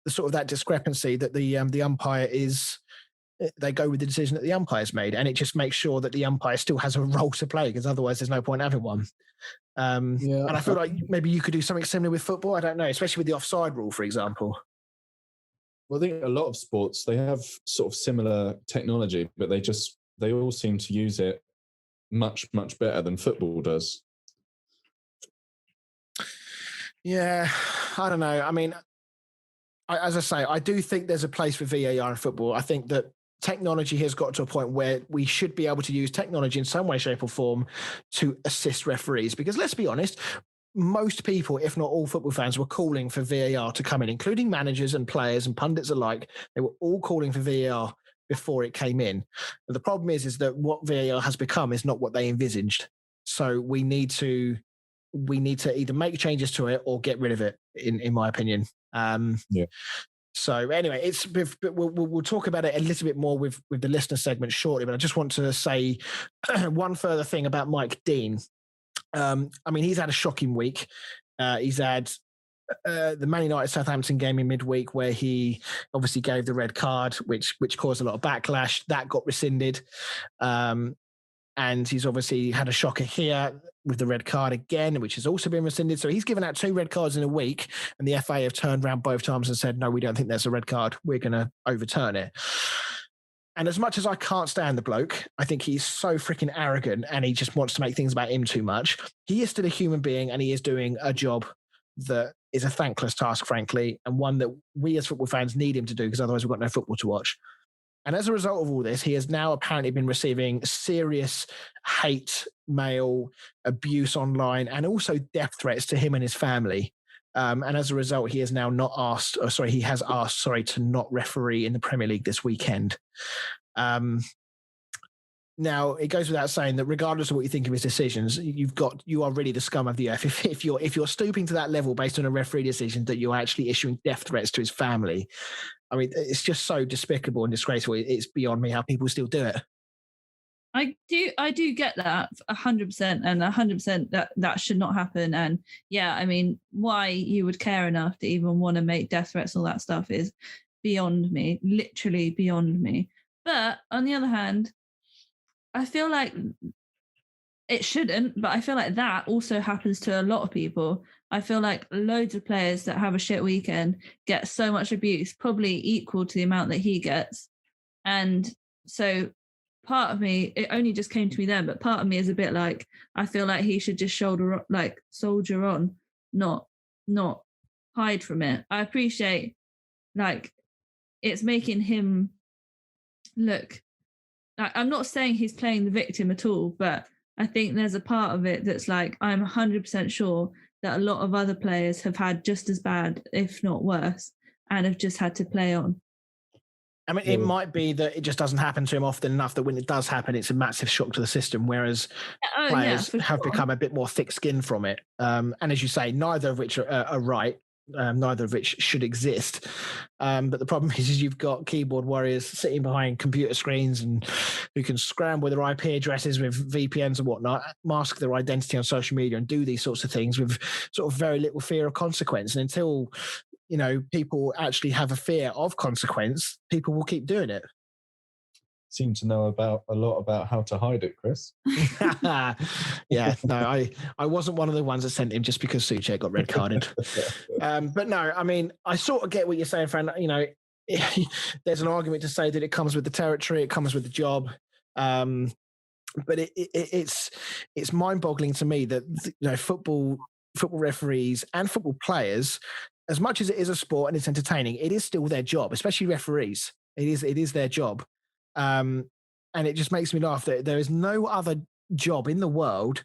sort of that discrepancy that the umpire they go with the decision that the umpire's made, and it just makes sure that the umpire still has a role to play, because otherwise there's no point having one. And I feel like maybe you could do something similar with football. I don't know, especially with the offside rule, for example. Well, I think a lot of sports, they have sort of similar technology, but they all seem to use it much, much better than football does. Yeah, I don't know. I mean, as I say, I do think there's a place for VAR in football. I think that technology has got to a point where we should be able to use technology in some way, shape or form to assist referees. Because let's be honest, most people, if not all football fans, were calling for VAR to come in, including managers and players and pundits alike. They were all calling for VAR before it came in. But the problem is that what VAR has become is not what they envisaged. So we need to either make changes to it or get rid of it, in my opinion. Yeah. So anyway, we'll talk about it a little bit more with the listener segment shortly, but I just want to say one further thing about Mike Dean. I mean, he's had a shocking week. He's had the Man United Southampton game in midweek where he obviously gave the red card, which caused a lot of backlash. That got rescinded. And he's obviously had a shocker here with the red card again, which has also been rescinded. So he's given out 2 red cards in a week, and the FA have turned around both times and said, no, we don't think there's a red card. We're going to overturn it. And as much as I can't stand the bloke, I think he's so freaking arrogant and he just wants to make things about him too much. He is still a human being and he is doing a job that is a thankless task, frankly, and one that we as football fans need him to do, because otherwise we've got no football to watch. And as a result of all this, he has now apparently been receiving serious hate mail, abuse online, and also death threats to him and his family. And as a result, he has now asked to not referee in the Premier League this weekend. Now, it goes without saying that regardless of what you think of his decisions, you are really the scum of the earth. If you're stooping to that level based on a referee decision, that you're actually issuing death threats to his family. I mean, it's just so despicable and disgraceful. It's beyond me how people still do it. I do get that 100%, and 100% that should not happen. And yeah, I mean, why you would care enough to even want to make death threats and all that stuff is beyond me, literally beyond me. But on the other hand, I feel like it shouldn't, but I feel like that also happens to a lot of people. I feel like loads of players that have a shit weekend get so much abuse, probably equal to the amount that he gets. And so part of me, it only just came to me then, but part of me is a bit like, I feel like he should just soldier on, not hide from it. I appreciate, like, it's making him look, I'm not saying he's playing the victim at all, but I think there's a part of it that's like, I'm 100% sure that a lot of other players have had just as bad, if not worse, and have just had to play on. I mean, it might be that it just doesn't happen to him often enough that when it does happen, it's a massive shock to the system, whereas players have become a bit more thick-skinned from it. And as you say, neither of which are right. Neither of which should exist. But the problem is you've got keyboard warriors sitting behind computer screens and who can scramble their IP addresses with VPNs and whatnot, mask their identity on social media and do these sorts of things with sort of very little fear of consequence. And until, people actually have a fear of consequence, people will keep doing it. seem to know a lot about how to hide it, Chris. Yeah, no, I wasn't one of the ones that sent him just because Souček got red carded. But no, I mean, I sort of get what you're saying, Fran. You know, there's an argument to say that it comes with the territory, it comes with the job. But it's mind-boggling to me that, you know, football referees and football players, as much as it is a sport and it's entertaining, it is still their job, especially referees. It is their job. And it just makes me laugh that there is no other job in the world,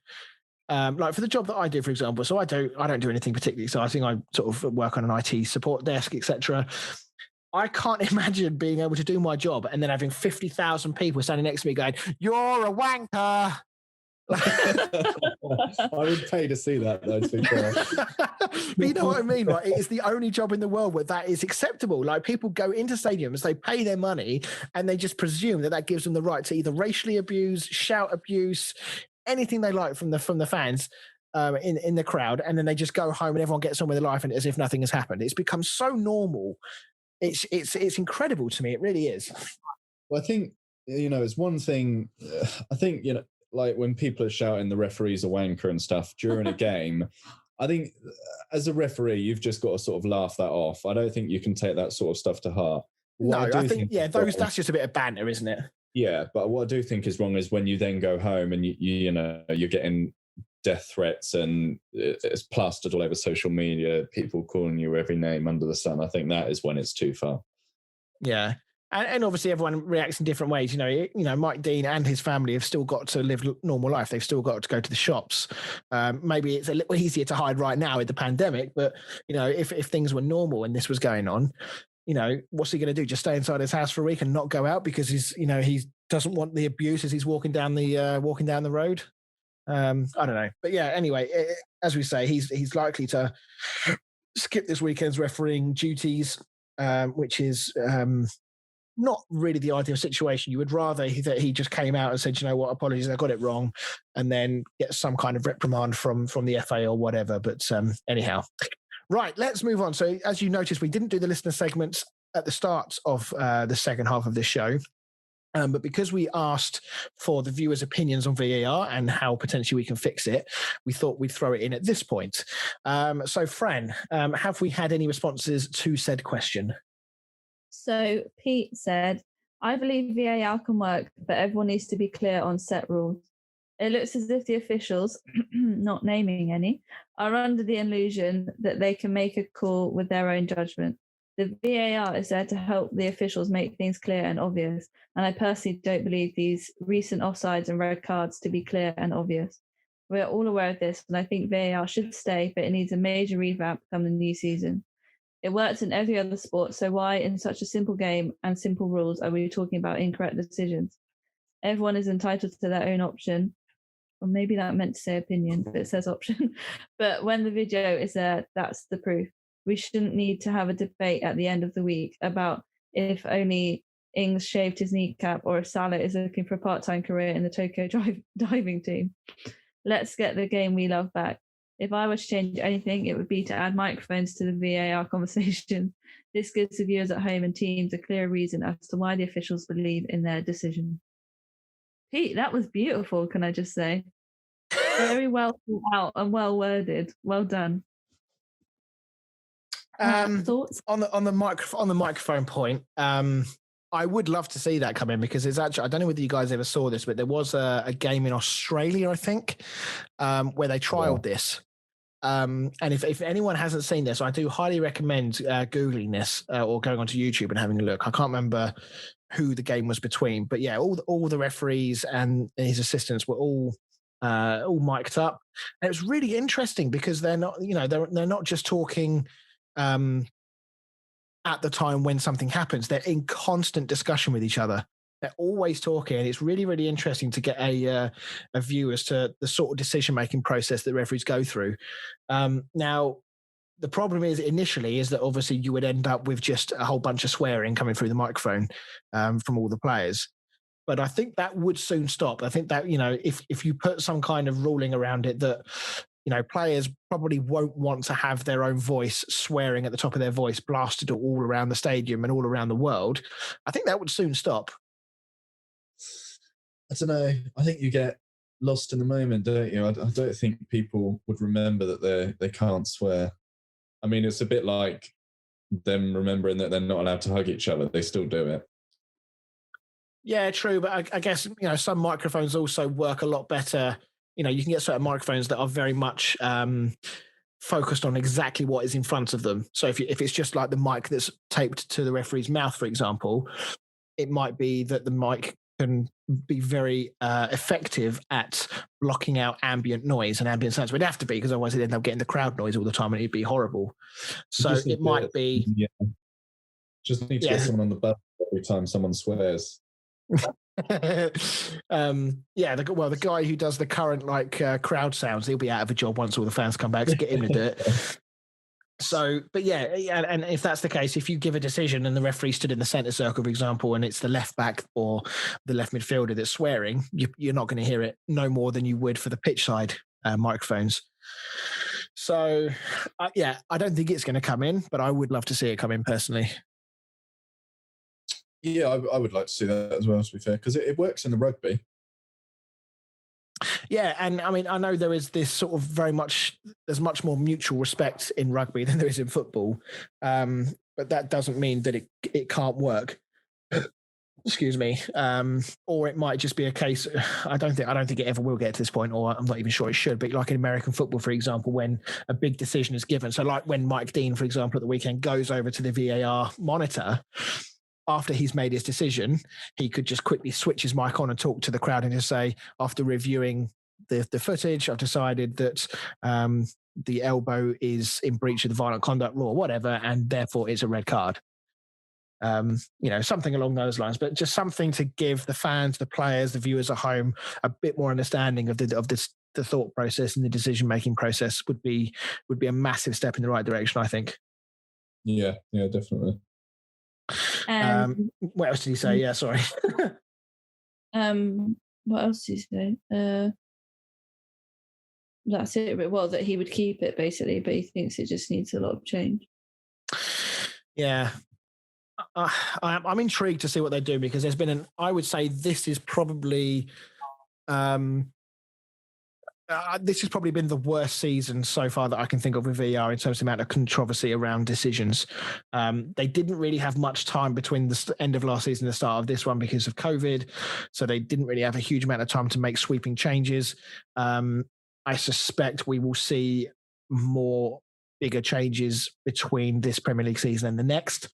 like for the job that I do, for example. So I don't do anything particularly exciting. I sort of work on an IT support desk, etc. I can't imagine being able to do my job and then having 50,000 people standing next to me going, "You're a wanker." I would pay to see that, though, to be fair. But you know what I mean, right? It is the only job in the world where that is acceptable. Like, people go into stadiums, they pay their money, and they just presume that gives them the right to either racially abuse, shout abuse, anything they like from the fans in the crowd, and then they just go home and everyone gets on with their life and as if nothing has happened. It's become so normal. It's incredible to me. It really is. Well, I think, you know, it's one thing. I think, you know, like when people are shouting the referee's a wanker and stuff during a game, I think as a referee, you've just got to sort of laugh that off. I don't think you can take that sort of stuff to heart. I think that's just a bit of banter, isn't it? Yeah, but what I do think is wrong is when you then go home and you know, you're getting death threats and it's plastered all over social media, people calling you every name under the sun. I think that is when it's too far. Yeah. And obviously everyone reacts in different ways. You know, Mike Dean and his family have still got to live normal life. They've still got to go to the shops. Maybe it's a little easier to hide right now with the pandemic, but, you know, if things were normal and this was going on, you know, what's he going to do? Just stay inside his house for a week and not go out because he doesn't want the abuse as he's walking down the road. I don't know. But yeah, anyway, as we say, he's likely to skip this weekend's refereeing duties, which is not really the ideal situation. You would rather that he just came out and said, you know what, apologies, I got it wrong, and then get some kind of reprimand from the FA or whatever. But anyhow, right, let's move on. So as you noticed, we didn't do the listener segments at the start of the second half of this show. But because we asked for the viewers' opinions on VAR and how potentially we can fix it, we thought we'd throw it in at this point. So, Fran, have we had any responses to said question? So Pete said, I believe VAR can work, but everyone needs to be clear on set rules. It looks as if the officials, not naming any, are under the illusion that they can make a call with their own judgment. The VAR is there to help the officials make things clear and obvious, and I personally don't believe these recent offsides and red cards to be clear and obvious. We're all aware of this, and I think VAR should stay, but it needs a major revamp come the new season. It works in every other sport, so why in such a simple game and simple rules are we talking about incorrect decisions? Everyone is entitled to their own option, or maybe that meant to say opinion, but it says option. But when the video is there, that's the proof. We shouldn't need to have a debate at the end of the week about if only Ings shaved his kneecap or if Salah is looking for a part-time career in the Tokyo diving team. Let's get the game we love back. If I were to change anything, it would be to add microphones to the VAR conversation. This gives the viewers at home and teams a clear reason as to why the officials believe in their decision. Pete, that was beautiful, can I just say? Very well thought out and well worded. Well done. Thoughts on the microphone point? I would love to see that come in because it's actually, I don't know whether you guys ever saw this, but there was a game in Australia, I think, where they trialed this. And if anyone hasn't seen this, I do highly recommend Googling this or going onto YouTube and having a look. I can't remember who the game was between, but yeah, all the referees and his assistants were all mic'd up. And it was really interesting because they're not, they're not just talking at the time when something happens. They're in constant discussion with each other. They're always talking, and it's really, really interesting to get a view as to the sort of decision-making process that referees go through. Now, the problem is that obviously you would end up with just a whole bunch of swearing coming through the microphone from all the players. But I think that would soon stop. I think that, if you put some kind of ruling around it that, players probably won't want to have their own voice swearing at the top of their voice blasted all around the stadium and all around the world, I think that would soon stop. I don't know. I think you get lost in the moment, don't you? I don't think people would remember that they can't swear. I mean, it's a bit like them remembering that they're not allowed to hug each other. They still do it. Yeah, true. But I guess, some microphones also work a lot better. You can get certain microphones that are very much focused on exactly what is in front of them. So if it's just like the mic that's taped to the referee's mouth, for example, it might be that the mic can be very effective at blocking out ambient noise and ambient sounds. It would have to be, because otherwise it'd end up getting the crowd noise all the time and it'd be horrible. So it might be... Just need to get someone on the bus every time someone swears. The guy who does the current crowd sounds, he'll be out of a job once all the fans come back, to get him to do it. So, but and if that's the case, if you give a decision and the referee stood in the centre circle, for example, and it's the left back or the left midfielder that's swearing, you're not going to hear it no more than you would for the pitch side microphones. So, I don't think it's going to come in, but I would love to see it come in personally. Yeah, I would like to see that as well, to be fair, because it works in the rugby. Yeah, and I mean, I know there is this sort of there's much more mutual respect in rugby than there is in football, but that doesn't mean that it can't work. Excuse me. Or it might just be a case. I don't think it ever will get to this point, or I'm not even sure it should. But like in American football, for example, when a big decision is given, so like when Mike Dean, for example, at the weekend goes over to the VAR monitor. After he's made his decision, he could just quickly switch his mic on and talk to the crowd and just say, after reviewing the footage, I've decided that the elbow is in breach of the violent conduct law, whatever, and therefore it's a red card. Something along those lines, but just something to give the fans, the players, the viewers at home a bit more understanding of the thought process and the decision-making process would be a massive step in the right direction, I think. Yeah, definitely. What else did he say? Yeah, sorry. What else did he say? That's it. Well, that he would keep it basically, but he thinks it just needs a lot of change. Yeah. I'm intrigued to see what they do, because there's been I would say this is probably this has probably been the worst season so far that I can think of with VR in terms of the amount of controversy around decisions. They didn't really have much time between the end of last season and the start of this one because of COVID. So they didn't really have a huge amount of time to make sweeping changes. I suspect we will see more bigger changes between this Premier League season and the next.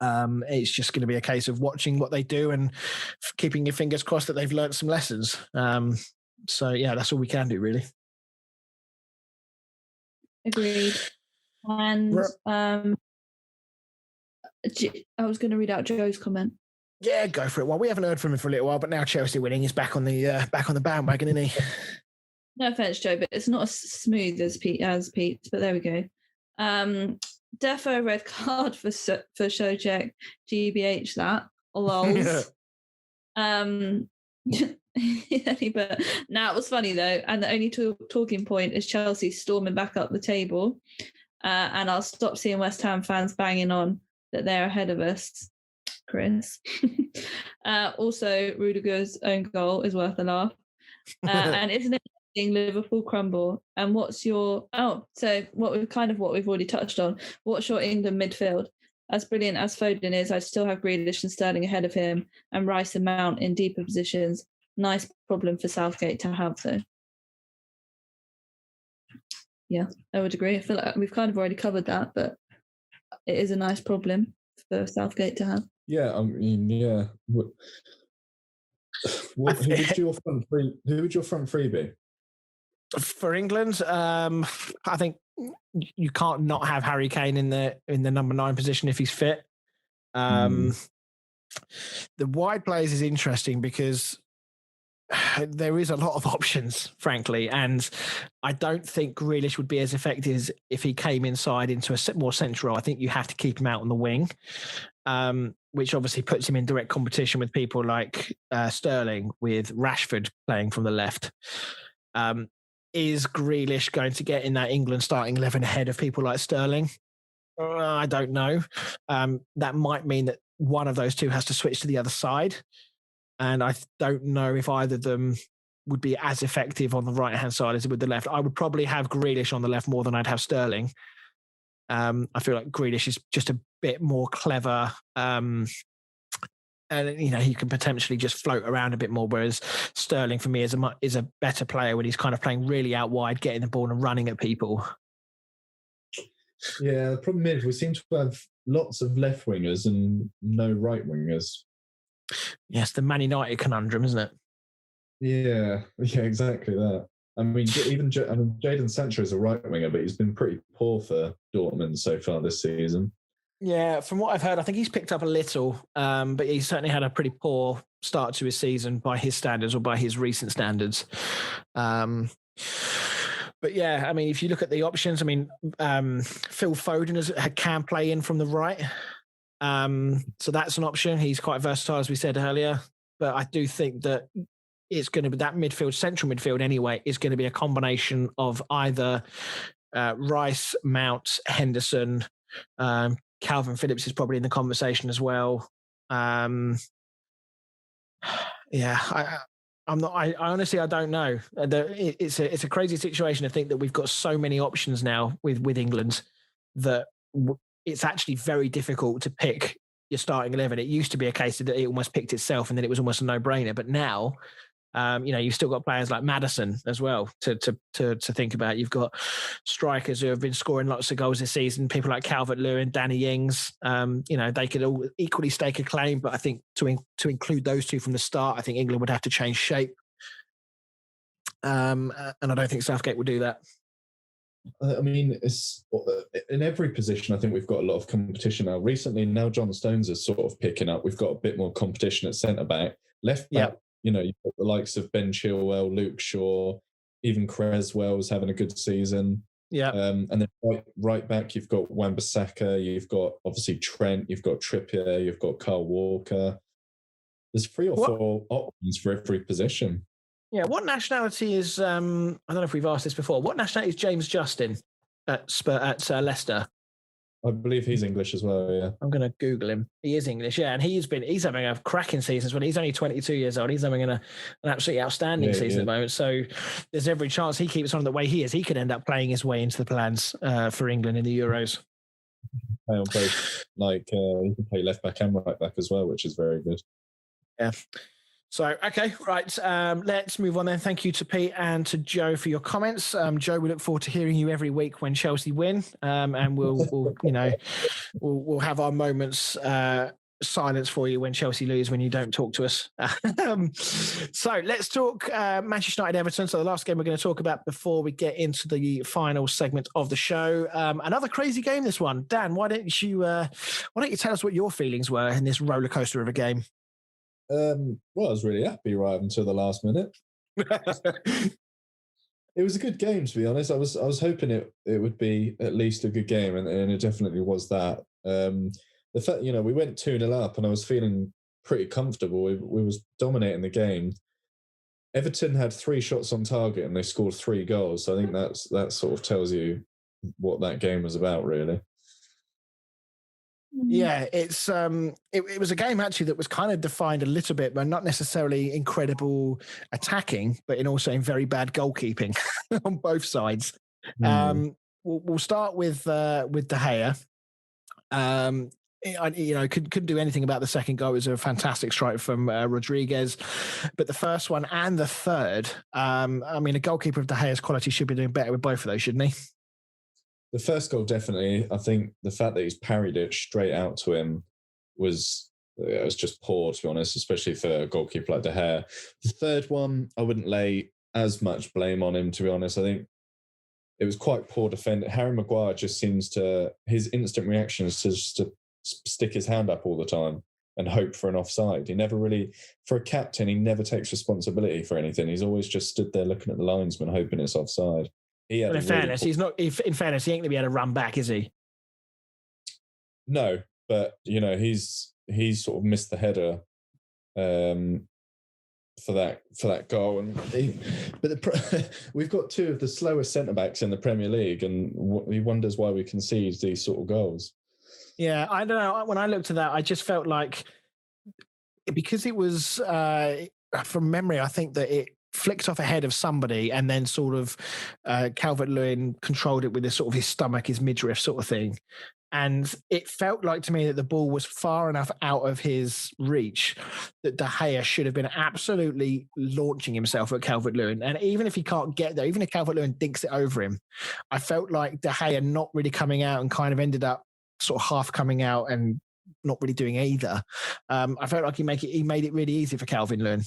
It's just going to be a case of watching what they do and keeping your fingers crossed that they've learned some lessons. So, that's all we can do, really. Agreed. And I was going to read out Joe's comment. Yeah, go for it. Well, we haven't heard from him for a little while, but now Chelsea winning, he's back on the bandwagon, isn't he? No offense, Joe, but it's not as smooth as Pete's, but there we go. Defo red card for Showcheck, GBH that, lols. But now it was funny though, and the only talking point is Chelsea storming back up the table, and I'll stop seeing West Ham fans banging on that they're ahead of us, Chris. Also, Rudiger's own goal is worth a laugh, and isn't it Liverpool crumble? And what's your so what we've already touched on, what's your England midfield? As brilliant as Foden is, I still have Grealish and Sterling ahead of him, and Rice and Mount in deeper positions. Nice problem for Southgate to have, though. Yeah, I would agree. I feel like we've kind of already covered that, but it is a nice problem for Southgate to have. Yeah, I mean, yeah. Who would your front three be? For England, I think you can't not have Harry Kane in the number 9 position if he's fit. The wide players is interesting because there is a lot of options, frankly, and I don't think Grealish would be as effective as if he came inside into a more central. I think you have to keep him out on the wing, which obviously puts him in direct competition with people like Sterling, with Rashford playing from the left. Is Grealish going to get in that England starting 11 ahead of people like Sterling? I don't know. That might mean that one of those two has to switch to the other side. And I don't know if either of them would be as effective on the right-hand side as with the left. I would probably have Grealish on the left more than I'd have Sterling. I feel like Grealish is just a bit more clever. And, he can potentially just float around a bit more, whereas Sterling, for me, is a better player when he's kind of playing really out wide, getting the ball and running at people. Yeah, the problem is we seem to have lots of left wingers and no right wingers. Yes, the Man United conundrum, isn't it? Yeah, exactly that. I mean, Jadon Sancho is a right winger, but he's been pretty poor for Dortmund so far this season. Yeah, from what I've heard, I think he's picked up a little, but he certainly had a pretty poor start to his season by his standards or by his recent standards. But yeah, I mean, if you look at the options, I mean, Phil Foden can play in from the right. So that's an option. He's quite versatile, as we said earlier. But I do think that it's going to be that midfield, central midfield anyway, is going to be a combination of either Rice, Mount, Henderson, Calvin Phillips is probably in the conversation as well. I honestly, I don't know. It's a crazy situation to think that we've got so many options now with England that it's actually very difficult to pick your starting 11. It used to be a case that it almost picked itself and then it was almost a no-brainer. But now, you've still got players like Maddison as well to think about. You've got strikers who have been scoring lots of goals this season, people like Calvert-Lewin, Danny Ings. They could all equally stake a claim, but I think to include those two from the start, I think England would have to change shape. And I don't think Southgate will do that. I mean, it's in every position. I think we've got a lot of competition now. Recently, now John Stones is sort of picking up. We've got a bit more competition at centre back, left back. Yep. You've got the likes of Ben Chilwell, Luke Shaw, even Creswell's having a good season. Yeah. And then right back, you've got Wan-Bissaka, you've got obviously Trent, you've got Trippier, you've got Kyle Walker. There's 3 or 4 options for every position. Yeah. What nationality is? I don't know if we've asked this before. What nationality is James Justin at Leicester? I believe he's English as well, yeah. I'm going to Google him. He is English, yeah. And he's having a cracking season as well. He's only 22 years old. He's having an absolutely outstanding season at the moment. So there's every chance he keeps on the way he is. He could end up playing his way into the plans for England in the Euros. Play on both. He can play left back and right back as well, which is very good. Yeah. So, okay, right. Let's move on then. Thank you to Pete and to Joe for your comments. Joe, we look forward to hearing you every week when Chelsea win, and we'll have our moments silence for you when Chelsea lose when you don't talk to us. So let's talk Manchester United Everton. So the last game we're going to talk about before we get into the final segment of the show. Another crazy game, this one. Dan, why don't you tell us what your feelings were in this roller coaster of a game? Well, I was really happy right until the last minute. It was a good game, to be honest. I was hoping it would be at least a good game, and it definitely was that. The fact, we went 2-0 up, and I was feeling pretty comfortable. We was dominating the game. Everton had 3 shots on target, and they scored 3 goals. So I think that sort of tells you what that game was about, really. Yeah, it's it was a game actually that was kind of defined a little bit, but not necessarily incredible attacking, but in very bad goalkeeping on both sides. We'll start with De Gea. Couldn't do anything about the second goal. It was a fantastic strike from Rodriguez, but the first one and the third, a goalkeeper of De Gea's quality should be doing better with both of those, shouldn't he? The first goal, definitely. I think the fact that he's parried it straight out to him was just poor, to be honest, especially for a goalkeeper like De Gea. The third one, I wouldn't lay as much blame on him, to be honest. I think it was quite poor defending. Harry Maguire just seems to, his instant reaction is to just to stick his hand up all the time and hope for an offside. He never really, for a captain, he never takes responsibility for anything. He's always just stood there looking at the linesman, hoping it's offside. But in fairness, he ain't going to be able to run back, is he? No, but he's sort of missed the header for that goal, and we've got 2 of the slowest centre backs in the Premier League, and he wonders why we concede these sort of goals. Yeah, I don't know. When I looked at that, I just felt like because it was from memory, I think that it flicked off ahead of somebody, and then sort of Calvert-Lewin controlled it with his sort of his stomach, his midriff sort of thing. And it felt like to me that the ball was far enough out of his reach that De Gea should have been absolutely launching himself at Calvert-Lewin. And even if he can't get there, even if Calvert-Lewin dinks it over him, I felt like De Gea not really coming out and kind of ended up sort of half coming out and not really doing either. I felt like he made it really easy for Calvert-Lewin.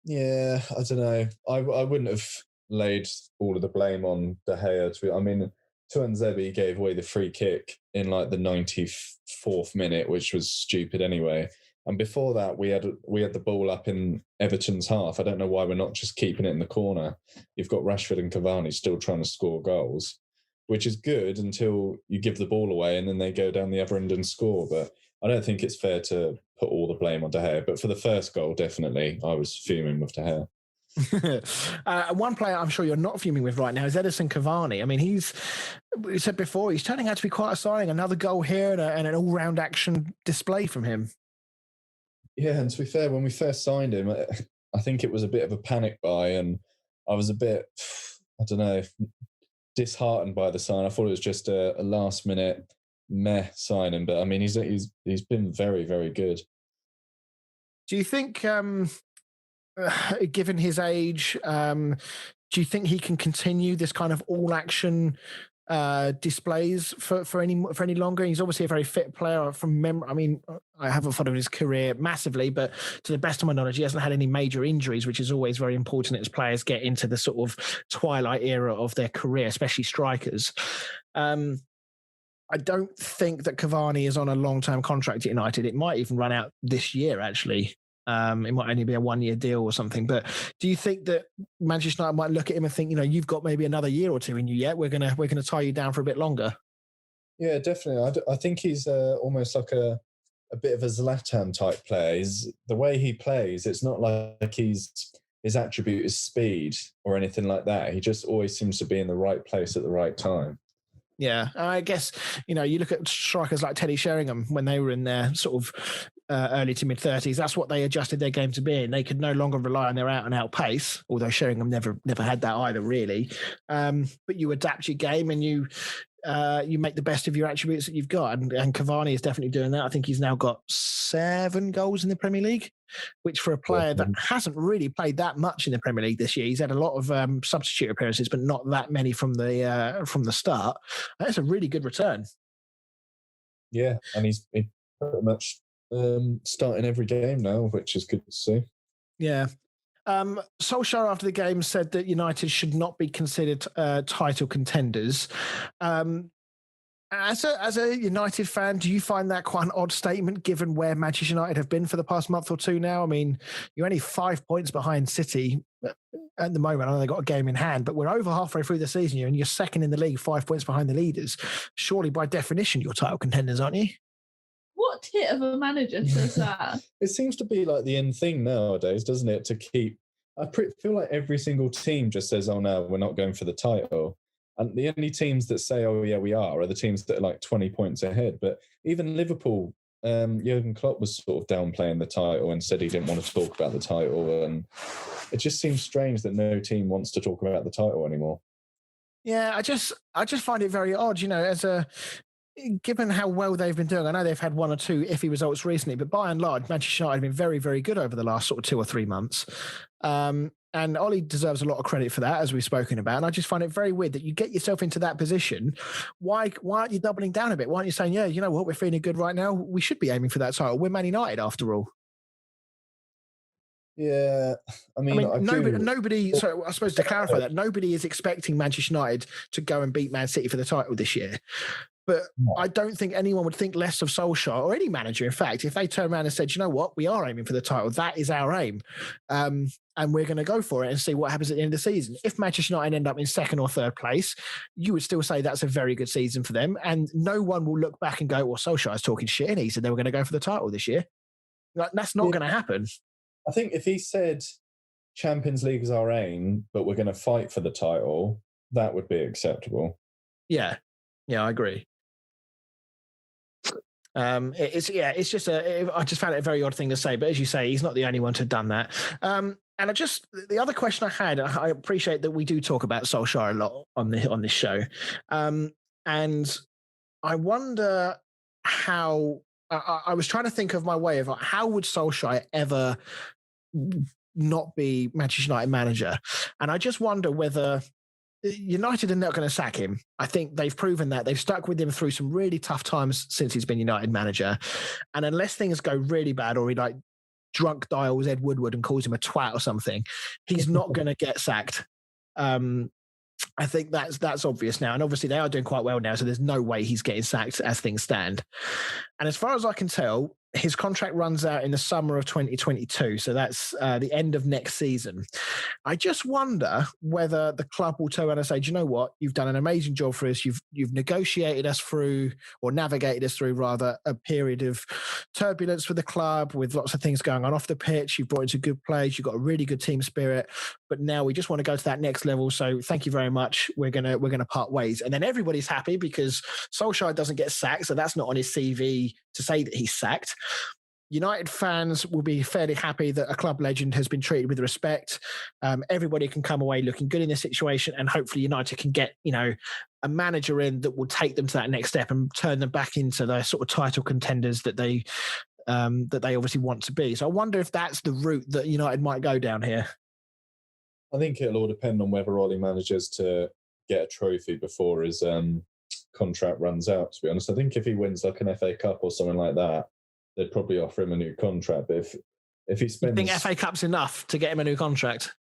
Yeah, I don't know. I wouldn't have laid all of the blame on De Gea. I mean, Tuanzebe gave away the free kick in like the 94th minute, which was stupid anyway. And before that, we had the ball up in Everton's half. I don't know why we're not just keeping it in the corner. You've got Rashford and Cavani still trying to score goals, which is good until you give the ball away and then they go down the other end and score. But I don't think it's fair to put all the blame on De Gea. But for the first goal, definitely, I was fuming with De Gea. One player I'm sure you're not fuming with right now is Edison Cavani. I mean, we said before, he's turning out to be quite exciting. Another goal here and an all-round action display from him. Yeah, and to be fair, when we first signed him, I think it was a bit of a panic buy, and I was a bit, I don't know, disheartened by the sign. I thought it was just a last-minute meh signing, but I mean, he's been very, very good. Do you think, given his age, do you think he can continue this kind of all-action displays for any longer? He's obviously a very fit player from memory. I mean, I haven't followed his career massively, but to the best of my knowledge, he hasn't had any major injuries, which is always very important as players get into the sort of twilight era of their career, especially strikers. I don't think that Cavani is on a long-term contract at United. It might even run out this year, actually. It might only be a 1-year deal or something. But do you think that Manchester United might look at him and think, you've got maybe another year or two in you yet? We're gonna tie you down for a bit longer. Yeah, definitely. I think he's almost like a bit of a Zlatan type player. The way he plays, it's not like his attribute is speed or anything like that. He just always seems to be in the right place at the right time. Yeah, I guess, you look at strikers like Teddy Sheringham when they were in their sort of early to mid-30s. That's what they adjusted their game to be, and they could no longer rely on their out-and-out pace, although Sheringham never had that either, really. But you adapt your game and you make the best of your attributes that you've got. And Cavani is definitely doing that. I think he's now got 7 goals in the Premier League, which for a player that hasn't really played that much in the Premier League this year, he's had a lot of substitute appearances, but not that many from the start. That's a really good return. Yeah, and he's pretty much starting every game now, which is good to see. Yeah. Solskjaer after the game said that United should not be considered title contenders. As a United fan, do you find that quite an odd statement given where Manchester United have been for the past month or two now? I mean, you're only 5 points behind City at the moment. I know they've got a game in hand, but we're over halfway through the season and you're second in the league, 5 points behind the leaders. Surely by definition, you're title contenders, aren't you? What tit of a manager says that? It seems to be like the end thing nowadays, doesn't it? To keep, feel like every single team just says, "Oh no, we're not going for the title," and the only teams that say, "Oh yeah, we are the teams that are like 20 points ahead." But even Liverpool, Jurgen Klopp was sort of downplaying the title and said he didn't want to talk about the title, and it just seems strange that no team wants to talk about the title anymore. Yeah, I just find it very odd, given how well they've been doing. I know they've had 1 or 2 iffy results recently, but by and large, Manchester United have been very, very good over the last sort of 2 or 3 months. And Ollie deserves a lot of credit for that, as we've spoken about. And I just find it very weird that you get yourself into that position. Why aren't you doubling down a bit? Why aren't you saying, yeah, you know what, we're feeling good right now. We should be aiming for that title. We're Man United after all. Yeah, I mean nobody. So I suppose to clarify that, nobody is expecting Manchester United to go and beat Man City for the title this year. But I don't think anyone would think less of Solskjaer or any manager, in fact, if they turn around and said, you know what, we are aiming for the title. That is our aim. And we're going to go for it and see what happens at the end of the season. If Manchester United end up in 2nd or 3rd place, you would still say that's a very good season for them. And no one will look back and go, well, Solskjaer's talking shit and he said they were going to go for the title this year. That's not going to happen. I think if he said Champions League is our aim, but we're going to fight for the title, that would be acceptable. Yeah, I agree. It's just I just found it a very odd thing to say, but as you say, he's not the only one to have done that. And the other question I had, I appreciate that we do talk about Solskjaer a lot on this show, and I wonder how. I was trying to think of my way of how would Solskjaer ever not be Manchester United manager, and I just wonder whether United are not going to sack him. I think they've proven that. They've stuck with him through some really tough times since he's been United manager, and unless things go really bad or he drunk dials Ed Woodward and calls him a twat or something, he's not going to get sacked. I think that's obvious now. And obviously they are doing quite well now, so there's no way he's getting sacked as things stand. And as far as I can tell, his contract runs out in the summer of 2022. So that's the end of next season. I just wonder whether the club will turn around and say, do you know what? You've done an amazing job for us. You've negotiated us through, or navigated us through rather, a period of turbulence for the club with lots of things going on off the pitch. You've brought into good players. You've got a really good team spirit. But now we just want to go to that next level. So thank you very much. We're gonna part ways. And then everybody's happy because Solskjaer doesn't get sacked. So that's not on his CV to say that he's sacked. United fans will be fairly happy that a club legend has been treated with respect. Everybody can come away looking good in this situation, and hopefully United can get, a manager in that will take them to that next step and turn them back into the sort of title contenders that they obviously want to be. So I wonder if that's the route that United might go down here. I think it'll all depend on whether Ollie manages to get a trophy before his contract runs out, to be honest. I think if he wins like an FA Cup or something like that, they'd probably offer him a new contract. But if he spends... You think FA Cup's enough to get him a new contract?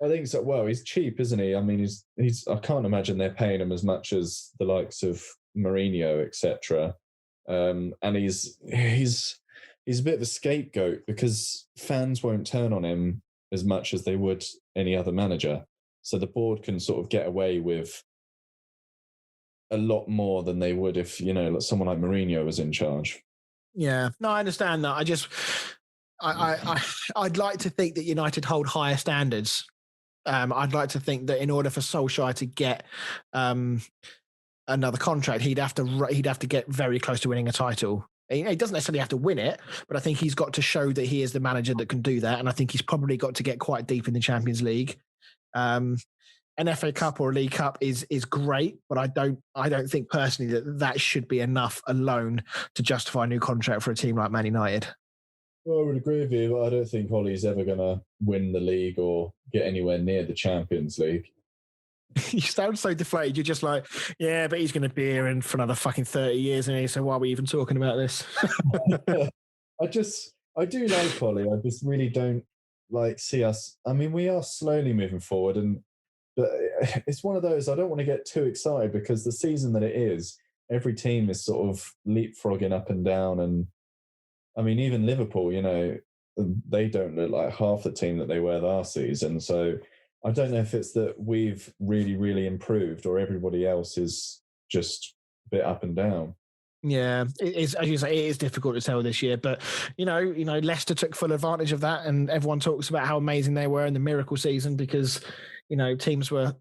I think so. Well, he's cheap, isn't he? I mean, he's. I can't imagine they're paying him as much as the likes of Mourinho, etc. And he's a bit of a scapegoat because fans won't turn on him as much as they would any other manager. So the board can sort of get away with a lot more than they would if, someone like Mourinho was in charge. Yeah, no, I understand that. I'd like to think that United hold higher standards. I'd like to think that in order for Solskjaer to get another contract, he'd have to get very close to winning a title. He doesn't necessarily have to win it, but I think he's got to show that he is the manager that can do that. And I think he's probably got to get quite deep in the Champions League. An FA Cup or a League Cup is great, but I don't think personally that should be enough alone to justify a new contract for a team like Man United. Well, I would agree with you, but I don't think Ollie's ever going to win the league or get anywhere near the Champions League. You sound so deflated. You're just like, yeah, but he's going to be here for another fucking 30 years, and so why are we even talking about this? I do like Ollie. I just really don't see us. I mean, we are slowly moving forward, but it's one of those, I don't want to get too excited because the season that it is, every team is sort of leapfrogging up and down. And I mean, even Liverpool, they don't look like half the team that they were last season. So I don't know if it's that we've really, really improved or everybody else is just a bit up and down. Yeah, it is, as you say, it is difficult to tell this year, but Leicester took full advantage of that, and everyone talks about how amazing they were in the miracle season because teams were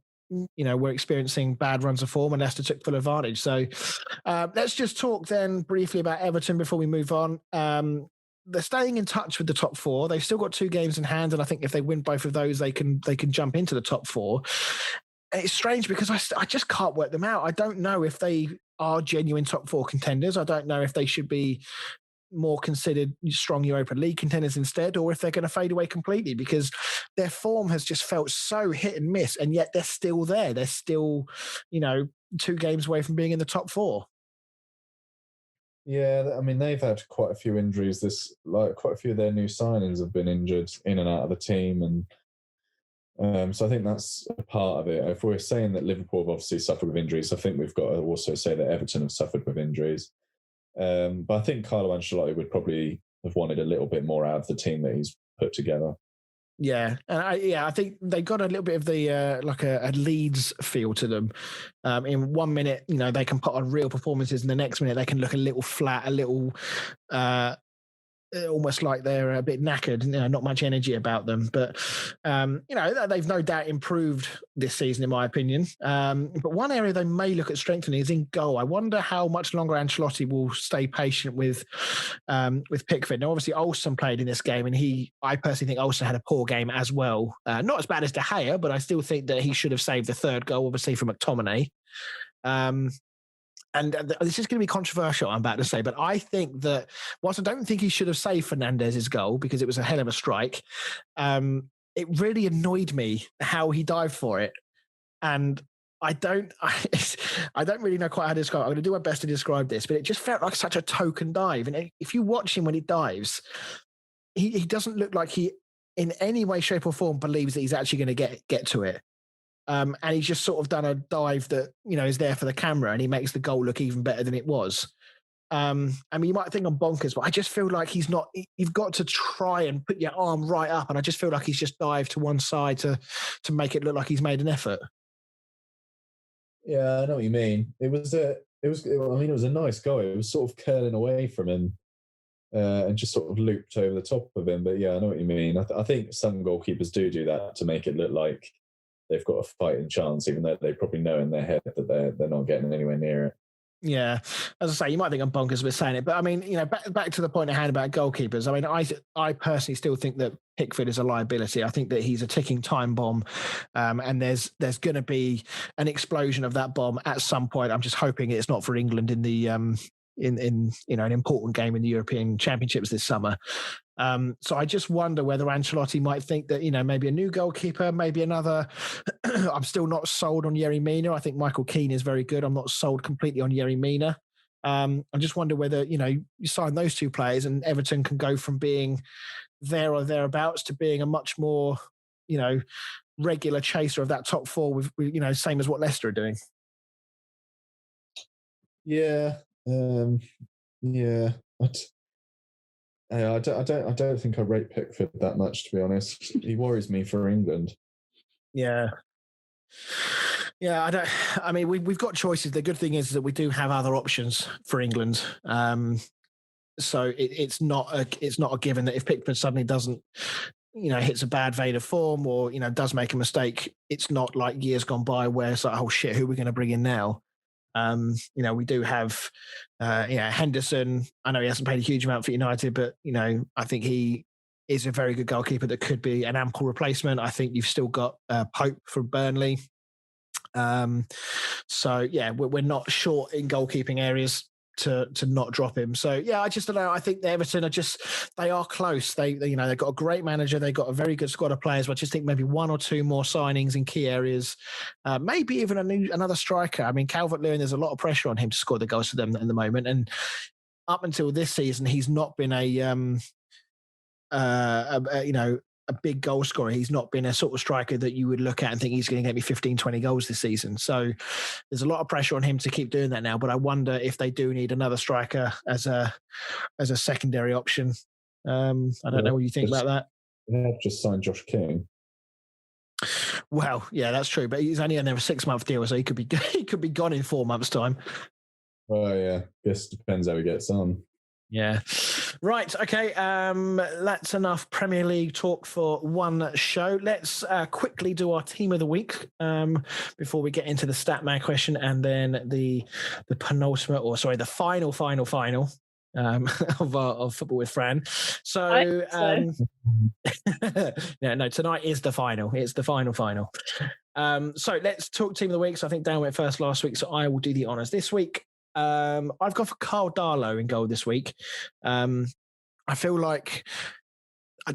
experiencing bad runs of form, and Leicester took full advantage. So let's just talk then briefly about Everton before we move on. They're staying in touch with the top four. They've still got 2 games in hand, and I think if they win both of those, they can jump into the top 4. And it's strange because I just can't work them out. I don't know if they are genuine top 4 contenders. I don't know if they should be more considered strong Europa League contenders instead, or if they're going to fade away completely because their form has just felt so hit and miss, and yet they're still there. They're still, 2 games away from being in the top 4. Yeah, I mean, they've had quite a few injuries. Quite a few of their new signings have been injured in and out of the team, and so I think that's a part of it. If we're saying that Liverpool have obviously suffered with injuries, I think we've got to also say that Everton have suffered with injuries. But I think Carlo Ancelotti would probably have wanted a little bit more out of the team that he's put together. Yeah, and I think they got a little bit of the like a Leeds feel to them. In 1 minute, they can put on real performances, and the next minute they can look a little flat, a little almost like they're a bit knackered, not much energy about them. But, they've no doubt improved this season, in my opinion. But one area they may look at strengthening is in goal. I wonder how much longer Ancelotti will stay patient with Pickford. Now, obviously, Olsen played in this game, and I personally think Olsen had a poor game as well. Not as bad as De Gea, but I still think that he should have saved the third goal, obviously, from McTominay. And this is going to be controversial, I'm about to say, but I think that whilst I don't think he should have saved Fernandez's goal because it was a hell of a strike, it really annoyed me how he dived for it. And I don't really know quite how to describe it. I'm going to do my best to describe this, but it just felt like such a token dive. And if you watch him when he dives, he doesn't look like he, in any way, shape or form, believes that he's actually going to get to it. And he's just sort of done a dive that, is there for the camera, and he makes the goal look even better than it was. I mean, you might think I'm bonkers, but I just feel like he's not, you've got to try and put your arm right up. And I just feel like he's just dived to one side to make it look like he's made an effort. Yeah, I know what you mean. It was a nice goal. It was sort of curling away from him and just sort of looped over the top of him. But yeah, I know what you mean. I think some goalkeepers do that to make it look like they've got a fighting chance, even though they probably know in their head that they're not getting anywhere near it. Yeah, as I say, you might think I'm bonkers with saying it, but I mean, back to the point at hand about goalkeepers. I mean, I personally still think that Pickford is a liability. I think that he's a ticking time bomb, and there's going to be an explosion of that bomb at some point. I'm just hoping it's not for England in the in an important game in the European Championships this summer. So I just wonder whether Ancelotti might think that, maybe a new goalkeeper, maybe another. I'm still not sold on Yerry Mina. I think Michael Keane is very good. I'm not sold completely on Yerry Mina. I just wonder whether, you sign those two players and Everton can go from being there or thereabouts to being a much more, regular chaser of that top four with same as what Leicester are doing. Yeah. Yeah. I don't think I rate Pickford that much, to be honest. He worries me for England. Yeah. Yeah, I mean, we've got choices. The good thing is that we do have other options for England. So it's not a given that if Pickford suddenly doesn't, hits a bad vein of form or, does make a mistake, it's not like years gone by where it's like, oh shit, who are we going to bring in now? We do have, Henderson. I know he hasn't played a huge amount for United, but, I think he is a very good goalkeeper that could be an ample replacement. I think you've still got Pope from Burnley. So, yeah, we're not short in goalkeeping areas to not drop him. So, yeah, I just don't know. I think the Everton they are close. They've got a great manager. They've got a very good squad of players, but I just think maybe one or two more signings in key areas, maybe even another striker. I mean, Calvert-Lewin, there's a lot of pressure on him to score the goals for them at the moment. And up until this season, he's not been a big goal scorer. He's not been a sort of striker that you would look at and think he's going to get me 15, 20 goals this season. So there's a lot of pressure on him to keep doing that now. But I wonder if they do need another striker as a secondary option. I don't know what you think about that. They have just signed Josh King. Well, yeah, that's true. But he's only on a 6-month deal, so he could be gone in 4 months' time. Oh yeah, guess depends how he gets on. Yeah. Right. Okay. That's enough Premier League talk for one show. Let's quickly do our team of the week before we get into the stat man question and then the penultimate, or sorry, the final of Football with Fran. So, no, tonight is the final. It's the final. So let's talk team of the week. So I think Dan went first last week, so I will do the honours this week. I've gone for Carl Darlow in goal this week. I don't feel like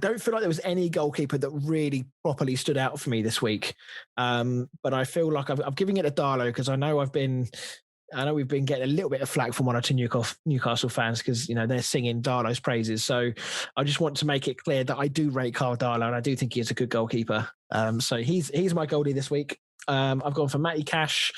there was any goalkeeper that really properly stood out for me this week. But I feel like I'm giving it to Darlow because I know we've been getting a little bit of flack from one or two Newcastle fans because, they're singing Darlow's praises. So I just want to make it clear that I do rate Carl Darlow and I do think he is a good goalkeeper. So he's my goalie this week. I've gone for Matty Cash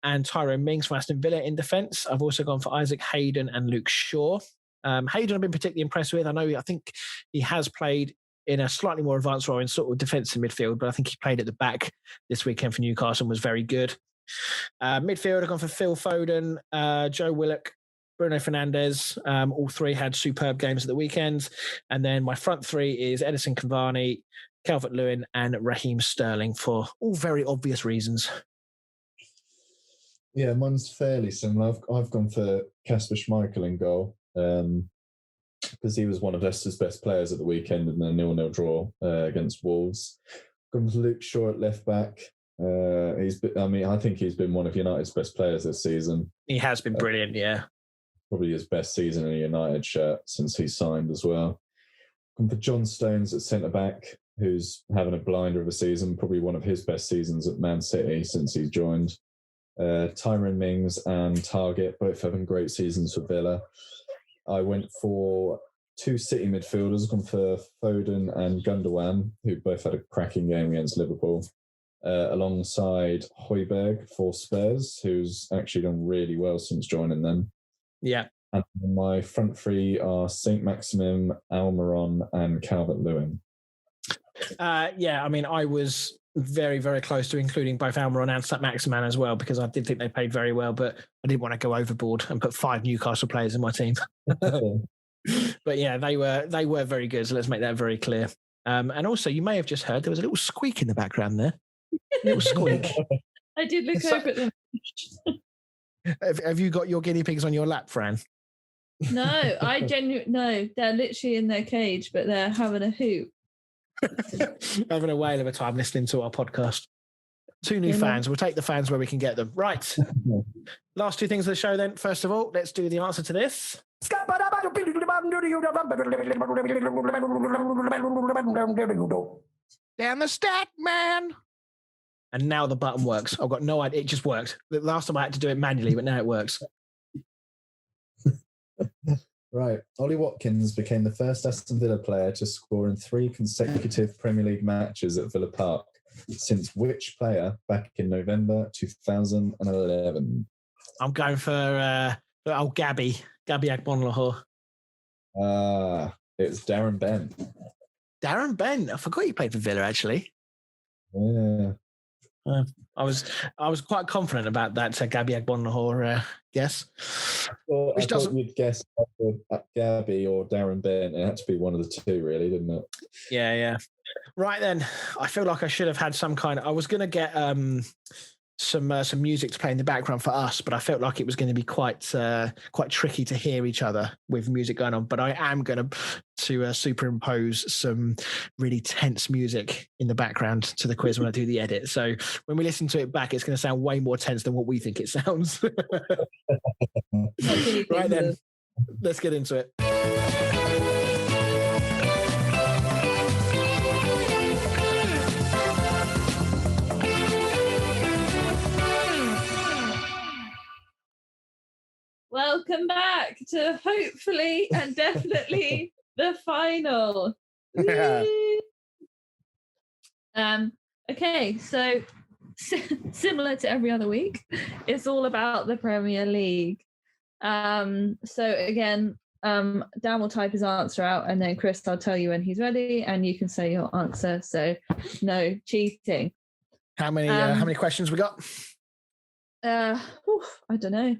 and Tyrone Mings from Aston Villa in defence. I've also gone for Isaac Hayden and Luke Shaw. Hayden I've been particularly impressed with. I think he has played in a slightly more advanced role in sort of defensive midfield, but I think he played at the back this weekend for Newcastle and was very good. Midfield, I've gone for Phil Foden, Joe Willock, Bruno Fernandes. All three had superb games at the weekend. And then my front three is Edison Cavani, Calvert-Lewin, and Raheem Sterling for all very obvious reasons. Yeah, mine's fairly similar. I've gone for Kasper Schmeichel in goal because he was one of Leicester's best players at the weekend in the 0-0 draw against Wolves. Gone for Luke Shaw at left back. I think he's been one of United's best players this season. He has been brilliant, yeah. Probably his best season in a United shirt since he signed as well. Gone for John Stones at centre-back, who's having a blinder of a season, probably one of his best seasons at Man City since he's joined. Tyrone Mings and Target, both having great seasons for Villa. I went for two City midfielders, gone for Foden and Gundogan, who both had a cracking game against Liverpool, alongside Højbjerg for Spurs, who's actually done really well since joining them. Yeah. And my front three are St. Maximin, Almiron, and Calvert-Lewin. I was very, very close to including both Almiron and St. Maximin as well, because I did think they played very well, but I didn't want to go overboard and put 5 Newcastle players in my team. But yeah, they were very good, so let's make that very clear. And also, you may have just heard there was a little squeak in the background there. A little squeak. I did look over at them. Have you got your guinea pigs on your lap, Fran? No, no, they're literally in their cage, but they're having a hoot. Having a whale of a time listening to our podcast. 2 new fans. We'll take the fans where we can get them. Right. Last 2 things of the show then. First of all, let's do the answer to this. Down the stat, man. And now the button works. I've got no idea. It just worked. The last time I had to do it manually, but now it works. Right. Ollie Watkins became the first Aston Villa player to score in 3 consecutive Premier League matches at Villa Park, since which player back in November 2011? I'm going for old Gabby Agbonlahor. It's Darren Bent. Darren Bent. I forgot he played for Villa, actually. Yeah. I was quite confident about that Gabby Agbonlahor guess. Well, I thought you'd guess Gabby or Darren Bent. It had to be one of the 2, really, didn't it? Yeah. Right then, I feel like I should have had some kind of. I was going to get some music to play in the background for us, but I felt like it was going to be quite tricky to hear each other with music going on. But I am going to superimpose some really tense music in the background to the quiz when I do the edit. So when we listen to it back, it's going to sound way more tense than what we think it sounds. Right then, let's get into it. Welcome back to hopefully and definitely the final. Yeah. Okay, so similar to every other week, it's all about the Premier League. So again, Dan will type his answer out, and then Chris, I'll tell you when he's ready, and you can say your answer. So no cheating. How many questions we got? I don't know.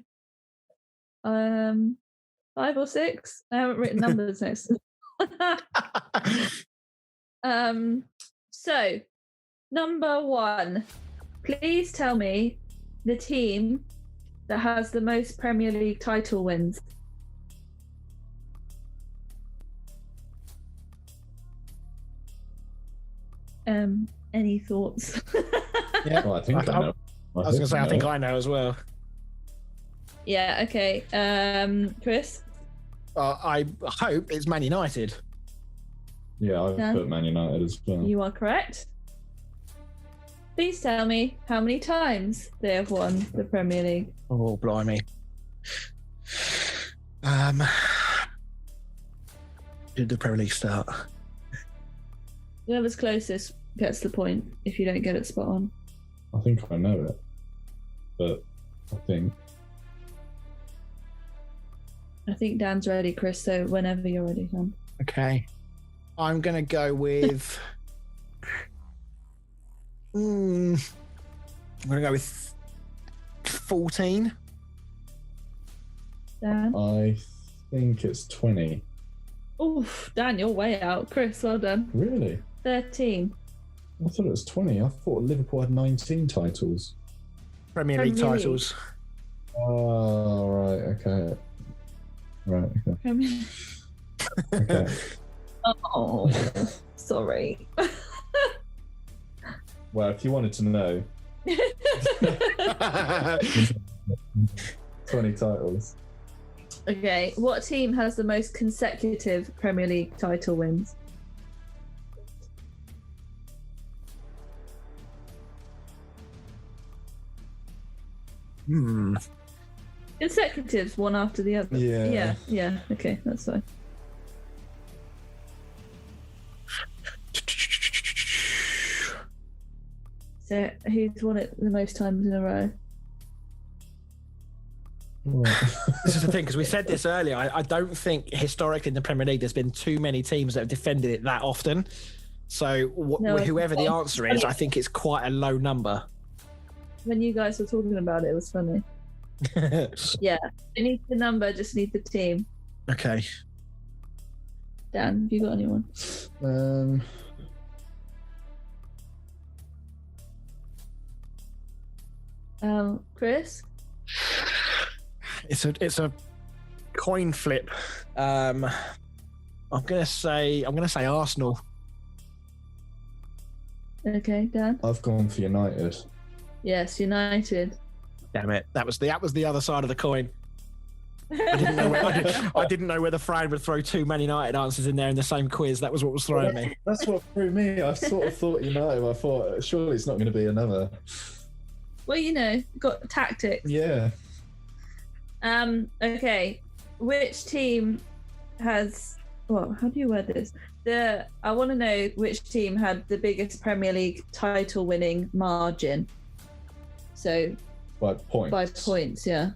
5 or 6. I haven't written numbers next. So number 1, please tell me the team that has the most Premier League title wins. Any thoughts? Yeah, well, I think I know. I was going to say, I think I know as well. Yeah, okay. Chris? I hope it's Man United. Yeah, I've put Man United as well. You are correct. Please tell me how many times they have won the Premier League. Oh, blimey. Did the Premier League start? Whoever's closest gets the point if you don't get it spot on. I think I know it. But I think Dan's ready, Chris, so whenever you're ready, Dan. Okay. I'm going to go with... I'm going to go with 14. Dan? I think it's 20. Oof, Dan, you're way out. Chris, well done. Really? 13. I thought it was 20. I thought Liverpool had 19 titles. Premier League titles. Oh, right. Okay. Right. Okay. Premier League. Okay. Oh, sorry. Well, if you wanted to know, 20 titles. Okay, what team has the most consecutive Premier League title wins? Consecutives, one after the other. Yeah. Okay, that's fine. So, who's won it the most times in a row? This is the thing, because we said this earlier. I don't think historically in the Premier League there's been too many teams that have defended it that often. So whoever the answer is, I think it's quite a low number. When you guys were talking about it, it was funny. Yeah, I need the number, just need the team. Okay. Dan, have you got anyone? Chris? It's a coin flip. I'm gonna say Arsenal. Okay, Dan. I've gone for United. Yes, United. Damn it! That was the other side of the coin. I didn't know whether Fran would throw two Man United answers in there in the same quiz. That was what was throwing me. That's what threw me. I sort of thought United. I thought surely it's not going to be another. Well, got tactics. Yeah. Okay. Which team has? Well, how do you word this? I want to know which team had the biggest Premier League title-winning margin. So. By points. By points, yeah.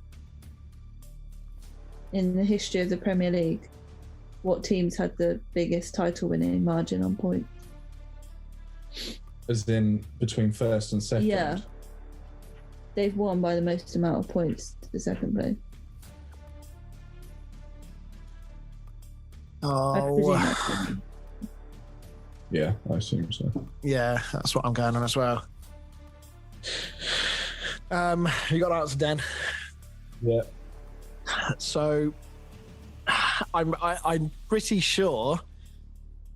In the history of the Premier League, what teams had the biggest title-winning margin on points? As in between first and second? Yeah. They've won by the most amount of points to the second place. Oh. Yeah, I assume so. Yeah, that's what I'm going on as well. You got an answer, Dan? Yeah. So, I'm pretty sure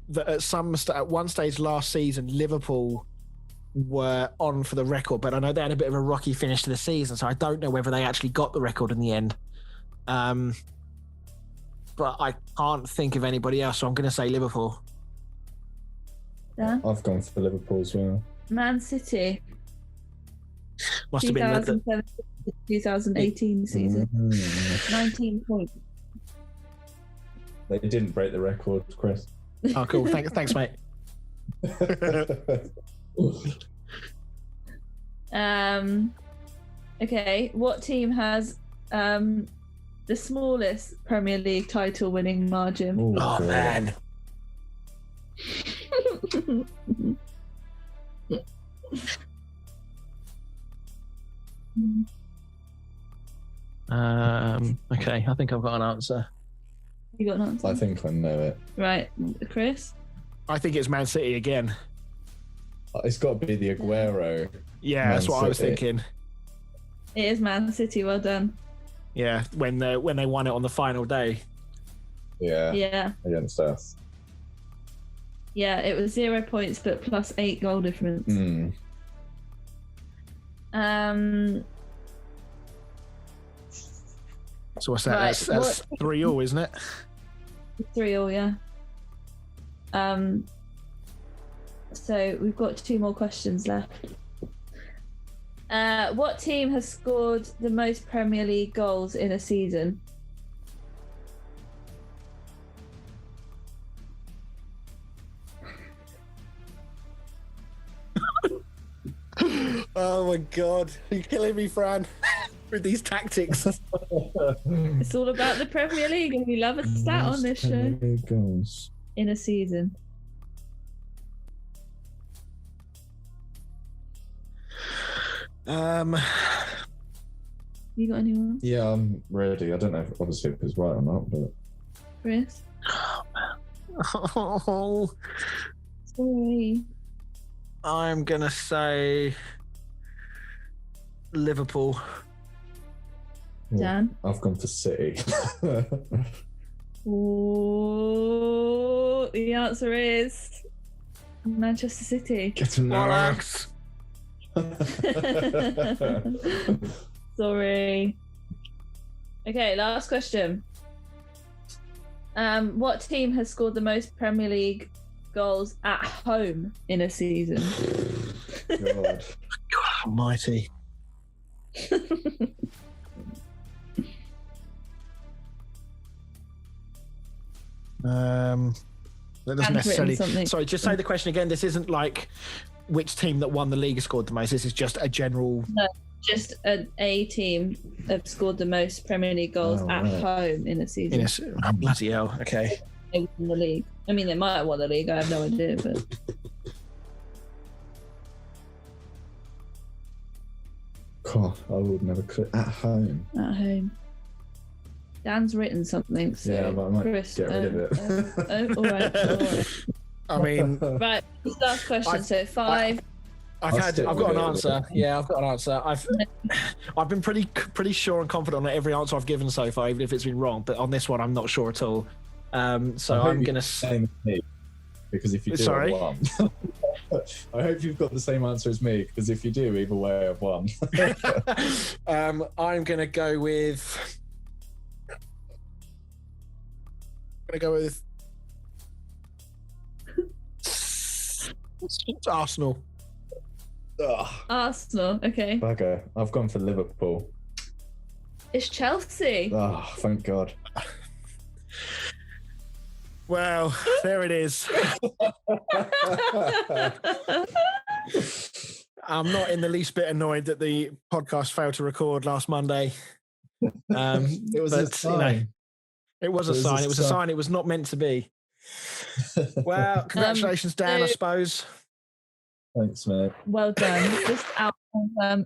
that at one stage last season, Liverpool were on for the record, but I know they had a bit of a rocky finish to the season, so I don't know whether they actually got the record in the end. But I can't think of anybody else, so I'm going to say Liverpool. Yeah. I've gone for Liverpool as well. Man City. Must have been 2018 season. 19 points. They didn't break the record, Chris. Oh, cool. Thanks, mate. Okay, what team has the smallest Premier League title winning margin? Oh man. Okay, I think I've got an answer. You got an answer? I think I know it. Right, Chris? I think it's Man City again. It's got to be the Aguero. Yeah, that's what I was thinking. It is Man City, well done. Yeah, when they won it on the final day. Yeah. Against us. Yeah, it was 0 points, but plus 8 goal difference. So what's that? Right, That's 3-3, isn't it? 3-3, yeah. So we've got 2 more questions left. What team has scored the most Premier League goals in a season? Oh my god, you're killing me, Fran, with these tactics. It's all about the Premier League, and we love a stat on this show. Goals. In a season. You got anyone? Yeah, I'm ready. I don't know if obviously if it's right or not, but Chris? Oh, Sorry. I'm gonna say Liverpool. Dan? I've gone for City. Oh, the answer is Manchester City. Get him Bollocks. Sorry. Okay, last question. What team has scored the most Premier League goals at home in a season? God. God almighty. That doesn't necessarily. Sorry, just say the question again. This isn't like which team that won the league has scored the most. This is just a general. No, just a team have scored the most Premier League goals at home in a season. Bloody hell. Okay. They won the league. I mean, they might have won the league. I have no idea, but. God, I would never could at home. At home. Dan's written something. So Yeah, but I might Chris, get rid of it. all right. I mean, right. Last question. So 5. I've got an answer. Yeah, I've got an answer. I've been pretty sure and confident on every answer I've given so far, even if it's been wrong. But on this one, I'm not sure at all. So I'm going to say because if you do, sorry. I've won. I hope you've got the same answer as me, because if you do, either way, I've won. I'm going to go with. Arsenal. Ugh. Arsenal. Okay. Bugger. I've gone for Liverpool. It's Chelsea. Oh, thank God. Well, there it is. I'm not in the least bit annoyed that the podcast failed to record last Monday. It was a sign. It was a sign. It was a sign. It was not meant to be. Well, congratulations, Dan, I suppose. Thanks, mate. Well done. Just out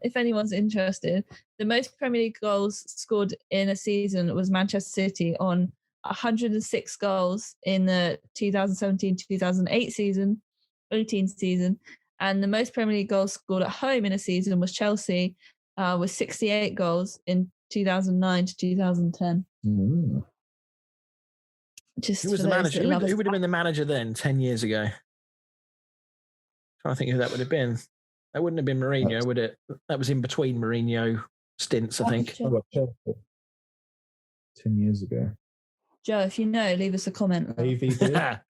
if anyone's interested, the most Premier League goals scored in a season was Manchester City on 106 goals in the 2017-2018 season, 18 season. And the most Premier League goals scored at home in a season was Chelsea with 68 goals in 2009 to 2010. Mm. Just who was the manager? Who would have been the manager then, 10 years ago? I'm trying to think who that would have been. That wouldn't have been Mourinho, would it? That was in between Mourinho stints, I think. 10 years ago. Joe, if you know, leave us a comment. AVD?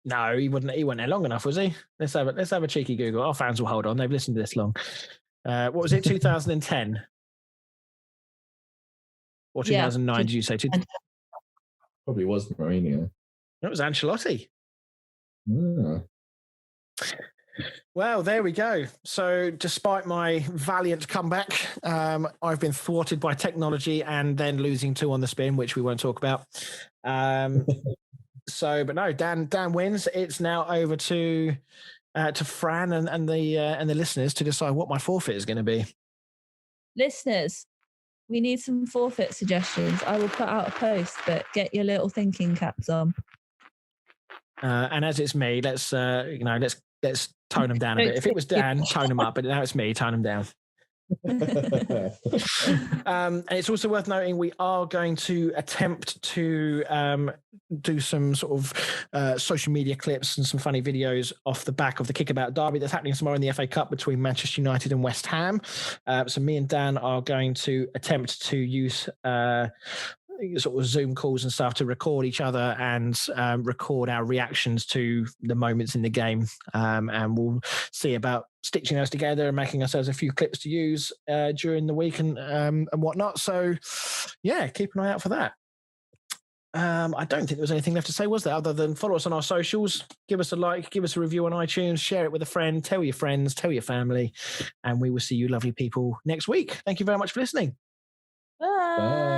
No, he wasn't there long enough, was he? Let's have a cheeky Google. Our fans will hold on. They've listened to this long. What was it, 2010? Or 2009, did you say? Probably was Mourinho. It was Ancelotti. Yeah. Well, there we go. So despite my valiant comeback, I've been thwarted by technology and then losing 2 on the spin, which we won't talk about. But no, Dan wins. It's now over to Fran and the listeners to decide what my forfeit is going to be. Listeners, we need some forfeit suggestions. I will put out a post, but get your little thinking caps on. And as it's me, let's tone them down a bit. If it was Dan, tone them up, but now it's me, tone them down. And it's also worth noting we are going to attempt to do some sort of social media clips and some funny videos off the back of the Kickabout derby that's happening tomorrow in the FA Cup between Manchester United and West Ham. So me and Dan are going to attempt to use sort of Zoom calls and stuff to record each other and record our reactions to the moments in the game. And we'll see about stitching those together and making ourselves a few clips to use during the week and whatnot. So, yeah, keep an eye out for that. I don't think there was anything left to say, was there, other than follow us on our socials, give us a like, give us a review on iTunes, share it with a friend, tell your friends, tell your family, and we will see you lovely people next week. Thank you very much for listening. Bye.